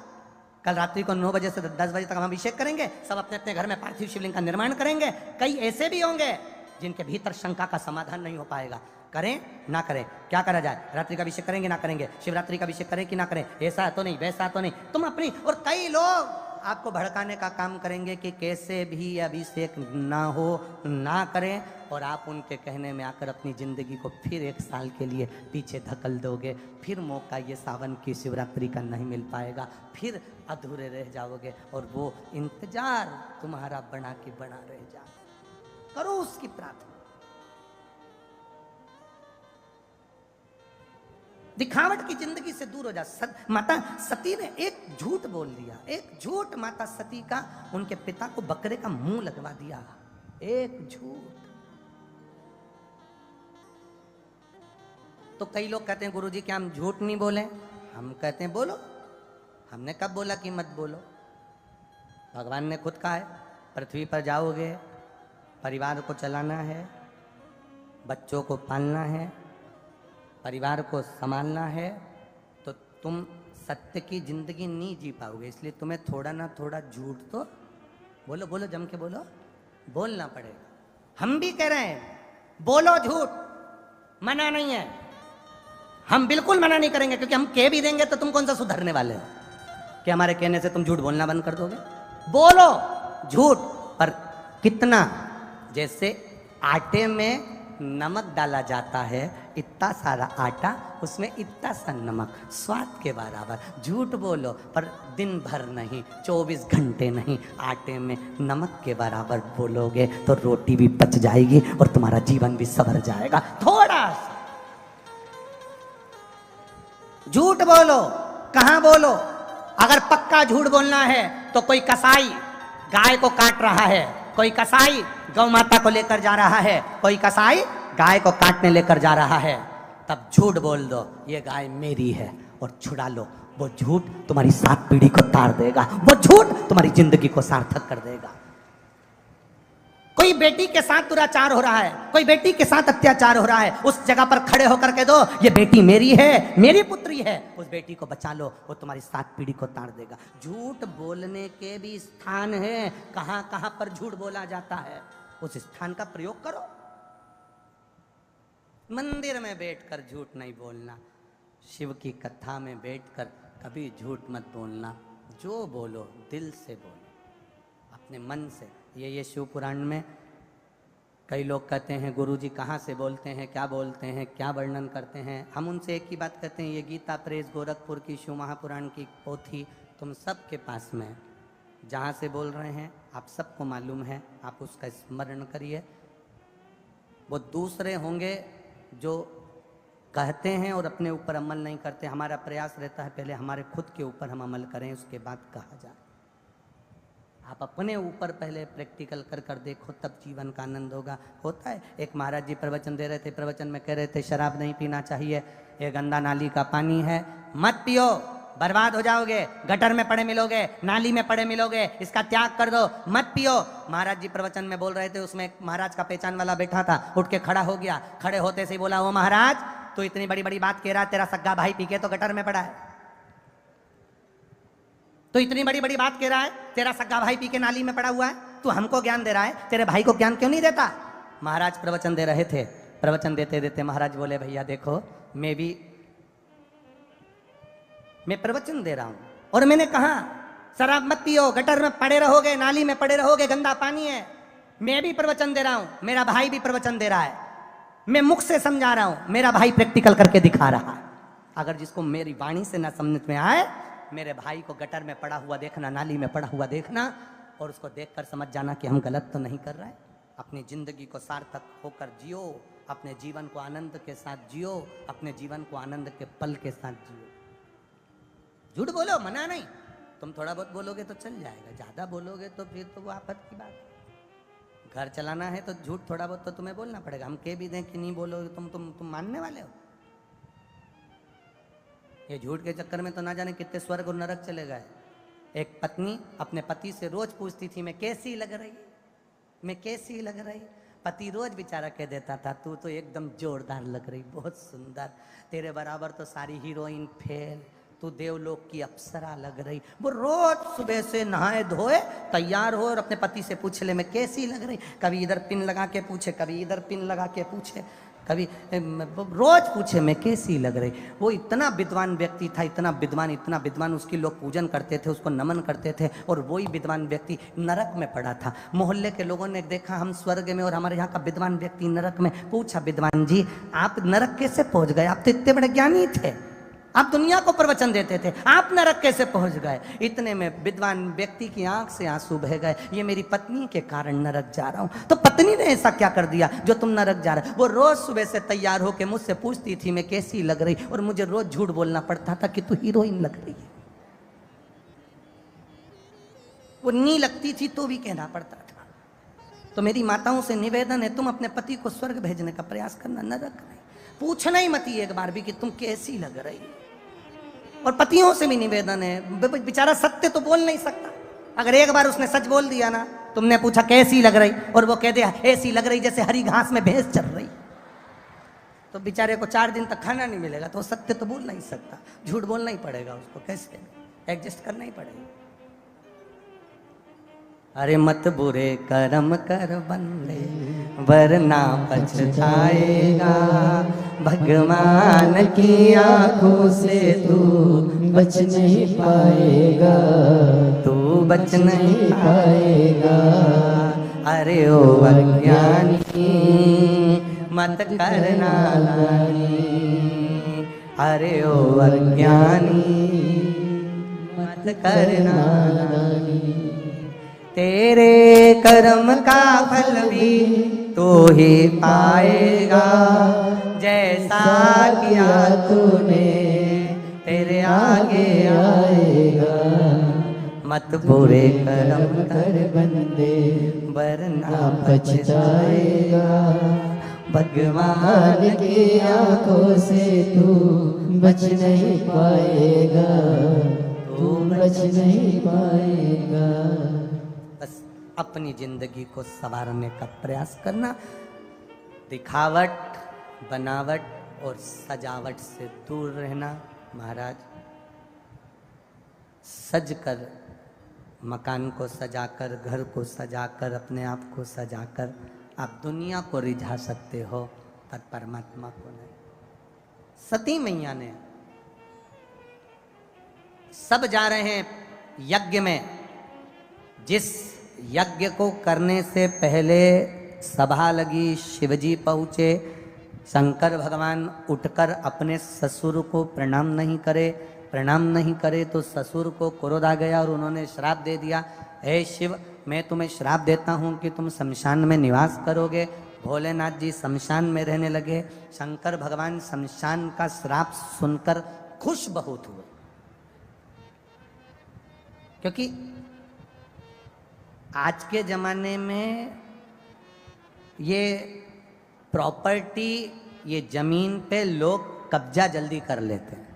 A: कल रात्रि को 9 बजे से 10 बजे तक हम अभिषेक करेंगे। सब अपने अपने घर में पार्थिव शिवलिंग का निर्माण करेंगे। कई ऐसे भी होंगे जिनके भीतर शंका का समाधान नहीं हो पाएगा। करें ना करें, क्या करा जाए? रात्रि का अभिषेक करेंगे ना करेंगे, शिवरात्रि का अभिषेक करें कि ना करें, ऐसा तो नहीं वैसा तो नहीं। तुम अपनी, और कई लोग आपको भड़काने का काम करेंगे कि कैसे भी अभिषेक ना हो, ना करें, और आप उनके कहने में आकर अपनी जिंदगी को फिर 1 साल के लिए पीछे धकल दोगे। फिर मौका ये सावन की शिवरात्रि का नहीं मिल पाएगा, फिर अधूरे रह जाओगे और वो इंतजार तुम्हारा बना के बना रह जाए। करो उसकी प्रार्थना। दिखावट की जिंदगी से दूर हो जा। माता सती ने एक झूठ बोल दिया, एक झूठ माता सती का उनके पिता को बकरे का मुंह लगवा दिया। एक झूठ। तो कई लोग कहते हैं गुरुजी क्या हम झूठ नहीं बोले? हम कहते हैं बोलो। हमने कब बोला कि मत बोलो? भगवान ने खुद कहा है, पृथ्वी पर जाओगे, परिवार को चलाना है, बच्चों को पालना है, परिवार को संभालना है, तो तुम सत्य की जिंदगी नहीं जी पाओगे। इसलिए तुम्हें थोड़ा ना थोड़ा झूठ तो बोलो, बोलो जम के बोलो, बोलना पड़ेगा। हम भी कह रहे हैं बोलो झूठ, मना नहीं है, हम बिल्कुल मना नहीं करेंगे, क्योंकि हम कह भी देंगे तो तुम कौन सा सुधरने वाले हो कि हमारे कहने से तुम झूठ बोलना बंद कर दोगे? बोलो झूठ, पर कितना? जैसे आटे में नमक डाला जाता है, इतना सारा आटा, उसमें इतना सा नमक, स्वाद के बराबर। झूठ बोलो पर दिन भर नहीं, 24 घंटे नहीं, आटे में नमक के बराबर बोलोगे तो रोटी भी पच जाएगी और तुम्हारा जीवन भी संवर जाएगा। थोड़ा सा झूठ बोलो। कहां बोलो? अगर पक्का झूठ बोलना है तो कोई कसाई गाय को काट रहा है, कोई कसाई गौ माता को लेकर जा रहा है, कोई कसाई गाय को काटने लेकर जा रहा है, तब झूठ बोल दो ये गाय मेरी है और छुड़ा लो। वो झूठ तुम्हारी 7 पीढ़ी को तार देगा, वो झूठ तुम्हारी जिंदगी को सार्थक कर देगा। कोई बेटी के साथ दुराचार हो रहा है, कोई बेटी के साथ अत्याचार हो रहा है, उस जगह पर खड़े होकर के दो ये बेटी मेरी है, मेरी पुत्री है, उस बेटी को बचा लो, वो तुम्हारी 7 पीढ़ी को तार देगा। झूठ बोलने के भी स्थान है, कहां कहां पर झूठ बोला जाता है, उस स्थान का प्रयोग करो। मंदिर में बैठकर झूठ नहीं बोलना, शिव की कथा में बैठकर कभी झूठ मत बोलना। जो बोलो दिल से बोलो, अपने मन से। ये शिव पुराण में कई लोग कहते हैं गुरुजी कहाँ से बोलते हैं, क्या बोलते हैं, क्या वर्णन करते हैं। हम उनसे एक ही बात कहते हैं, ये गीता प्रेस गोरखपुर की शिव महापुराण की पोथी तुम सबके पास में है, जहाँ से बोल रहे हैं आप सबको मालूम है, आप उसका स्मरण करिए। वो दूसरे होंगे जो कहते हैं और अपने ऊपर अमल नहीं करते। हमारा प्रयास रहता है पहले हमारे खुद के ऊपर हम अमल करें, उसके बाद कहा जाए। आप अपने ऊपर पहले प्रैक्टिकल कर देखो, तब जीवन का आनंद होगा। होता है, एक महाराज जी प्रवचन दे रहे थे, प्रवचन में कह रहे थे शराब नहीं पीना चाहिए, ये गंदा नाली का पानी है, मत पियो, बर्बाद हो जाओगे, गटर में पड़े मिलोगे, नाली में पड़े मिलोगे, इसका त्याग कर दो, मत पियो। महाराज जी प्रवचन में बोल रहे थे, उसमें एक महाराज का पहचान वाला बैठा था, उठ के खड़ा हो गया। खड़े होते से ही बोला, वो महाराज तो इतनी बड़ी बड़ी बात कह रहा है, तेरा सग्गा भाई पी के तो गटर में पड़ा है, तो इतनी बड़ी बड़ी बात कह रहा है, तेरा सग्गा भाई पी के नाली में पड़ा हुआ है, तू हमको ज्ञान दे रहा है, तेरे भाई को ज्ञान क्यों नहीं देता? महाराज प्रवचन दे रहे थे, प्रवचन देते देते महाराज बोले, भैया देखो मैं प्रवचन दे रहा हूं और मैंने कहा शराब मत पियो, गटर में पड़े रहोगे, नाली में पड़े रहोगे, गंदा पानी है। मैं भी प्रवचन दे रहा हूं, मेरा भाई भी प्रवचन दे रहा है, मैं मुख से समझा रहा हूं, मेरा भाई प्रैक्टिकल करके दिखा रहा है। अगर जिसको मेरी वाणी से ना समझ में आए, मेरे भाई को गटर में पड़ा हुआ देखना, नाली में पड़ा हुआ देखना, और उसको देखकर समझ जाना कि हम गलत तो नहीं कर रहे हैं। अपनी जिंदगी को सार्थक होकर जियो, अपने जीवन को आनंद के साथ जियो, अपने जीवन को आनंद के पल के साथ जियो। झूठ बोलो, मना नहीं, तुम थोड़ा बहुत बोलोगे तो चल जाएगा, ज्यादा बोलोगे तो फिर तो वो आफत की बात है। घर चलाना है तो झूठ थोड़ा बहुत तो तुम्हें बोलना पड़ेगा। हम कह भी दें कि नहीं बोलोगे, तुम मानने वाले हो? ये झूठ के चक्कर में तो ना जाने कितने स्वर्ग और नरक चले गए। एक पत्नी अपने पति से रोज पूछती थी, मैं कैसी लग रही, मैं कैसी लग रही। पति रोज बेचारा कह देता था, तू तो एकदम जोरदार लग रही, बहुत सुंदर, तेरे बराबर तो सारी हीरोइन फेल, तू देवलोक की अप्सरा लग रही। वो रोज सुबह से नहाए धोए तैयार हो और अपने पति से पूछ ले मैं कैसी लग रही। कभी इधर पिन लगा के पूछे, कभी इधर पिन लगा के पूछे, कभी रोज पूछे मैं कैसी लग रही। वो इतना विद्वान व्यक्ति था, इतना विद्वान, उसकी लोग पूजन करते थे, उसको नमन करते थे, और वही विद्वान व्यक्ति नरक में पड़ा था। मोहल्ले के लोगों ने देखा हम स्वर्ग में और हमारे यहाँ का विद्वान व्यक्ति नरक में। पूछा, विद्वान जी आप नरक कैसे पहुंच गए, आप तो इतने बड़े ज्ञानी थे, आप दुनिया को प्रवचन देते थे, आप नरक कैसे पहुंच गए? इतने में विद्वान व्यक्ति की आंख से आंसू बह गए, ये मेरी पत्नी के कारण नरक जा रहा हूं। तो पत्नी ने ऐसा क्या कर दिया जो तुम नरक जा रहे? वो रोज सुबह से तैयार होकर मुझसे पूछती थी मैं कैसी लग रही, और मुझे रोज झूठ बोलना पड़ता था कि तू हीरोइन लग रही है। वो नहीं लगती थी तो भी कहना पड़ता था। तो मेरी माताओं से निवेदन है, तुम अपने पति को स्वर्ग भेजने का प्रयास करना, नरक नहीं। पूछना ही मत एक बार भी कि तुम कैसी लग रही। और पतियों से भी निवेदन है, बेचारा सत्य तो बोल नहीं सकता। अगर एक बार उसने सच बोल दिया ना, तुमने पूछा कैसी लग रही और वो कह दिया ऐसी लग रही जैसे हरी घास में भैंस चल रही, तो बेचारे को 4 दिन तक खाना नहीं मिलेगा। तो सत्य तो बोल नहीं सकता, झूठ बोलना ही पड़ेगा उसको, कैसे एडजस्ट करना ही पड़ेगा। अरे मत बुरे कर्म कर बंदे वरना पछताएगा, भगवान की आंखों से तू
B: बच नहीं पाएगा,
A: तू बच नहीं
B: पाएगा।
A: अरे ओ अज्ञानी मत करना नानी, अरे ओ अज्ञानी मत करना नानी। तेरे कर्म का फल भी तो ही पाएगा, जैसा किया तूने तेरे आगे आएगा। मत बुरे कर्म
B: कर बंदे
A: वरना
B: पछताएगा,
A: भगवान
B: की आंखों से तू बच नहीं पाएगा, तू बच नहीं पाएगा।
A: बस अपनी जिंदगी को संवारने का प्रयास करना, दिखावट, बनावट और सजावट से दूर रहना। महाराज सज कर, मकान को सजाकर, घर को सजाकर, अपने आप को सजाकर आप दुनिया को रिझा सकते हो, पर परमात्मा को नहीं। सती मैया ने, सब जा रहे हैं यज्ञ में, जिस यज्ञ को करने से पहले सभा लगी, शिवजी पहुँचे, शंकर भगवान उठकर अपने ससुर को प्रणाम नहीं करे तो ससुर को क्रोध आ गया और उन्होंने श्राप दे दिया, हे शिव मैं तुम्हें श्राप देता हूँ कि तुम शमशान में निवास करोगे। भोलेनाथ जी शमशान में रहने लगे। शंकर भगवान शमशान का श्राप सुनकर खुश बहुत हुए, क्योंकि आज के जमाने में ये प्रॉपर्टी, ये जमीन पे लोग कब्जा जल्दी कर लेते हैं,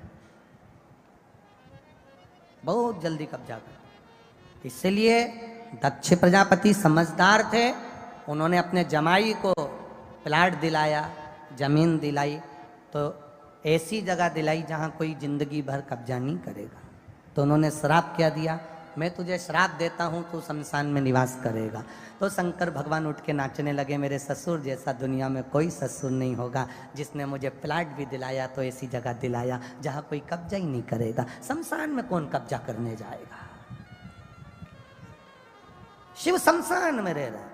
A: बहुत जल्दी कब्जा कर। इसलिए दक्ष प्रजापति समझदार थे, उन्होंने अपने जमाई को प्लाट दिलाया, जमीन दिलाई, तो ऐसी जगह दिलाई जहां कोई जिंदगी भर कब्जा नहीं करेगा। तो उन्होंने श्राप क्या दिया, मैं तुझे श्राप देता हूँ, तू शमशान में निवास करेगा। तो शंकर भगवान उठ के नाचने लगे, मेरे ससुर जैसा दुनिया में कोई ससुर नहीं होगा, जिसने मुझे प्लाट भी दिलाया तो ऐसी जगह दिलाया जहाँ कोई कब्जा ही नहीं करेगा। शमशान में कौन कब्जा करने जाएगा? शिव शमशान में रह रहा,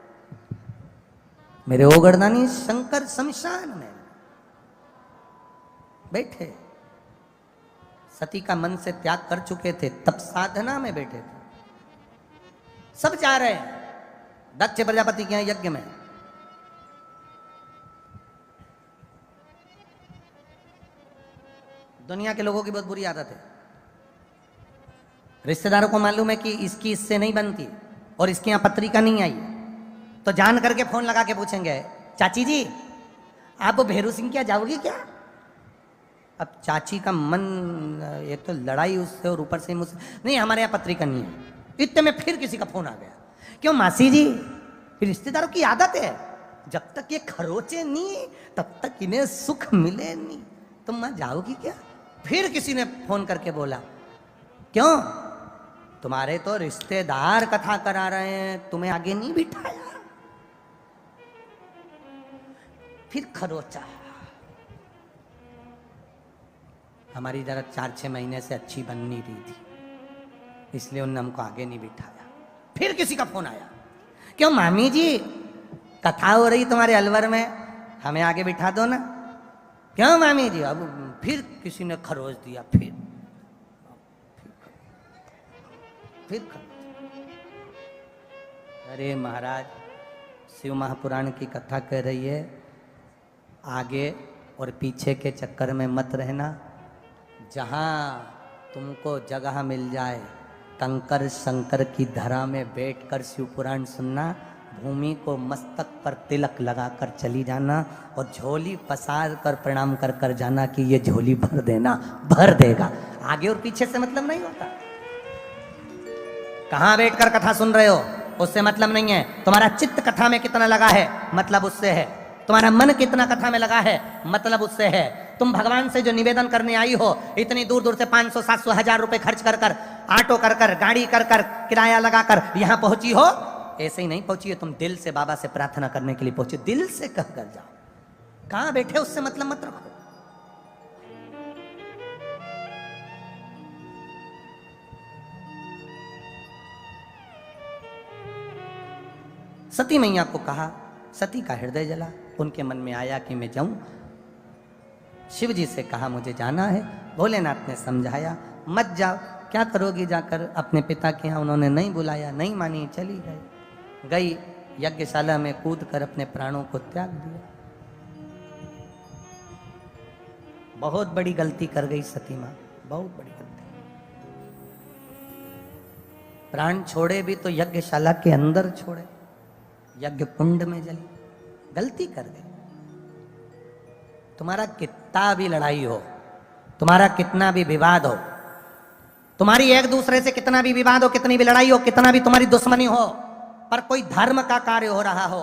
A: मेरे ओगरदानी शंकर शमशान में बैठे, सती का मन से त्याग कर चुके थे, तब साधना में बैठे थे। सब जा रहे हैं दक्ष प्रजापति के यज्ञ में। दुनिया के लोगों की बहुत बुरी आदत है, रिश्तेदारों को मालूम है कि इसकी इससे नहीं बनती और इसके यहाँ पत्रिका नहीं आई, तो जान करके फोन लगा के पूछेंगे, चाची जी आप वो भेरू सिंह क्या जाओगी क्या? अब चाची का मन, एक तो लड़ाई उससे और ऊपर से मुझसे, नहीं हमारे यहाँ पत्रिका नहीं है। इतने में फिर किसी का फोन आ गया, क्यों मासी जी, रिश्तेदारों की आदत है, जब तक ये खरोचे नहीं तब तक इन्हें सुख मिले नहीं, तुम मां जाओगी क्या? फिर किसी ने फोन करके बोला, क्यों तुम्हारे तो रिश्तेदार कथा करा रहे हैं, तुम्हें आगे नहीं बिठाया? फिर खरोचा। हमारी जरा 4-6 महीने से अच्छी बन नहीं रही थी, इसलिए उन्होंने हमको आगे नहीं बिठाया। फिर किसी का फोन आया, क्यों मामी जी कथा हो रही तुम्हारे अलवर में, हमें आगे बिठा दो ना। क्यों मामी जी? अब फिर किसी ने खरोच दिया, फिर अरे महाराज, शिव महापुराण की कथा कह रही है, आगे और पीछे के चक्कर में मत रहना। जहाँ तुमको जगह मिल जाए, कंकर शंकर की धरा में बैठकर शिव पुराण सुनना, भूमि को मस्तक पर तिलक लगाकर चली जाना और झोली पसार कर प्रणाम कर कर जाना कि ये झोली भर देना, भर देगा। आगे और पीछे से मतलब नहीं होता। कहाँ बैठकर कथा सुन रहे हो उससे मतलब नहीं है, तुम्हारा चित्त कथा में कितना लगा है मतलब उससे है, तुम्हारा मन कितना कथा में लगा है मतलब उससे है। तुम भगवान से जो निवेदन करने आई हो, इतनी दूर दूर से 500-700 हजार रुपए खर्च कर कर, ऑटो कर कर, गाड़ी कर कर, किराया लगा कर यहां पहुंची हो, ऐसे ही नहीं पहुंची हो, तुम दिल से बाबा से प्रार्थना करने के लिए पहुंचे, दिल से कह कर जाओ। कहां बैठे उससे मतलब मत रखो। सती मैया को कहा, सती का हृदय जला, उनके मन में आया कि मैं जाऊं। शिव जी से कहा मुझे जाना है, भोलेनाथ ने समझाया मत जाओ, क्या करोगी जाकर अपने पिता के यहाँ? उन्होंने नहीं बुलाया, नहीं मानी, चली गई यज्ञशाला में कूद कर अपने प्राणों को त्याग दिया। बहुत बड़ी गलती कर गई सती मां, बहुत बड़ी गलती। प्राण छोड़े भी तो यज्ञशाला के अंदर छोड़े, यज्ञ कुंड में जली, गलती कर गई। तुम्हारा कितना भी लड़ाई हो, तुम्हारा कितना भी विवाद हो, तुम्हारी एक दूसरे से कितना भी विवाद हो, कितनी भी लड़ाई हो, कितना भी तुम्हारी दुश्मनी हो, पर कोई धर्म का कार्य हो रहा हो,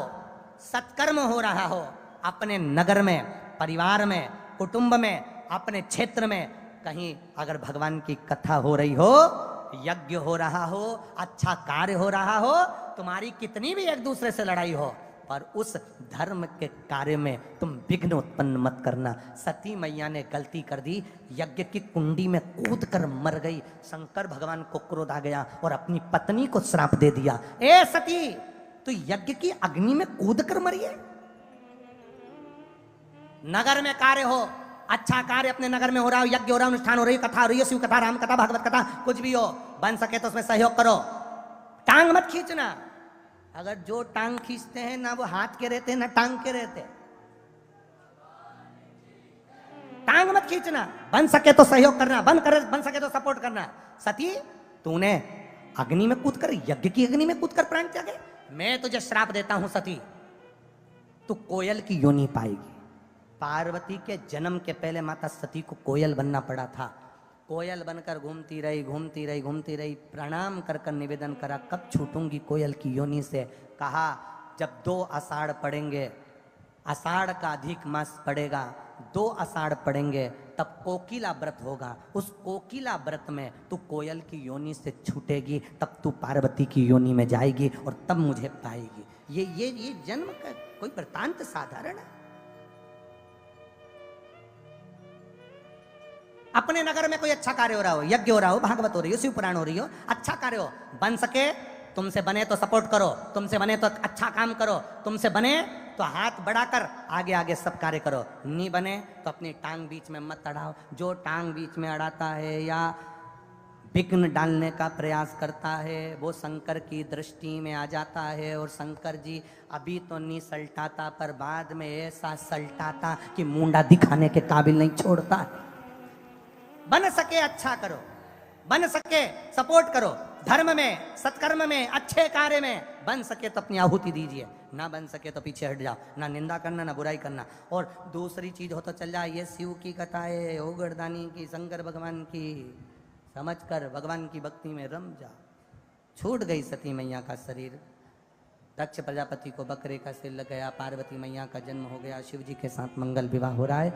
A: सत्कर्म हो रहा हो, अपने नगर में, परिवार में, कुटुंब में, अपने क्षेत्र में कहीं अगर भगवान की कथा हो रही हो, यज्ञ हो रहा हो, अच्छा कार्य हो रहा हो, तुम्हारी कितनी भी एक दूसरे से लड़ाई हो, पर उस धर्म के कार्य में तुम विघ्न उत्पन्न मत करना। सती मैया ने गलती कर दी, यज्ञ की कुंडी में कूद कर मर गई। शंकर भगवान को क्रोध आ गया और अपनी पत्नी को श्राप दे दिया, ए सती तू यज्ञ की अग्नि में कूद कर मरी है। नगर में कार्य हो, अच्छा कार्य अपने नगर में हो रहा हो, यज्ञ हो रहा हो, अनुष्ठान हो रही है, कथा हो रही है, शिव कथा, राम कथा, भागवत कथा, कुछ भी हो, बन सके तो उसमें सहयोग करो। टांग मत खींचना, अगर जो टांग खींचते हैं ना वो हाथ के रहते हैं ना टांग के रहते, टांग मत खींचना, बन सके तो सहयोग करना, बन सके तो सपोर्ट करना। सती तूने अग्नि में कूदकर, यज्ञ की अग्नि में कूदकर प्राण त्यागे, मैं तुझे श्राप देता हूं सती, तू कोयल की योनि पाएगी। पार्वती के जन्म के पहले माता सती को कोयल बनना पड़ा था। कोयल बनकर घूमती रही, घूमती रही, घूमती रही, प्रणाम कर कर निवेदन करा कब छूटूंगी कोयल की योनि से। कहा जब 2 आषाढ़ पड़ेंगे, आषाढ़ का अधिक मास पड़ेगा, 2 आषाढ़ पड़ेंगे, तब कोकिला व्रत होगा, उस कोकिला व्रत में तू कोयल की योनि से छूटेगी, तब तू पार्वती की योनि में जाएगी और तब मुझे पाएगी। ये जन्म का कोई वृतांत साधारण है? अपने नगर में कोई अच्छा कार्य हो रहा हो, यज्ञ हो रहा हो, भागवत हो रही हो, शिव पुराण हो रही हो, अच्छा कार्य हो, बन सके तुमसे बने तो सपोर्ट करो, तुमसे बने तो अच्छा काम करो, तुमसे बने तो हाथ बढ़ाकर आगे आगे सब कार्य करो, नहीं बने तो अपनी टांग बीच में मत अड़ाओ। जो टांग बीच में अड़ाता है या विघ्न डालने का प्रयास करता है वो शंकर की दृष्टि में आ जाता है, और शंकर जी अभी तो नहीं सल्टाता पर बाद में ऐसा सल्टाता कि मुंडा दिखाने के काबिल नहीं छोड़ता। बन सके अच्छा करो, बन सके सपोर्ट करो, धर्म में, सत्कर्म में, अच्छे कार्य में बन सके तो अपनी आहुति दीजिए, ना बन सके तो पीछे हट जाओ, ना निंदा करना ना बुराई करना। और दूसरी चीज हो तो चल जाए, ये शिव की कथा है, ओगरदानी की, शंकर भगवान की, समझकर भगवान की भक्ति में रम जा। छूट गई सती मैया का शरीर, दक्ष प्रजापति को बकरे का सिर लग गया, पार्वती मैया का जन्म हो गया, शिव जी के साथ मंगल विवाह हो रहा है।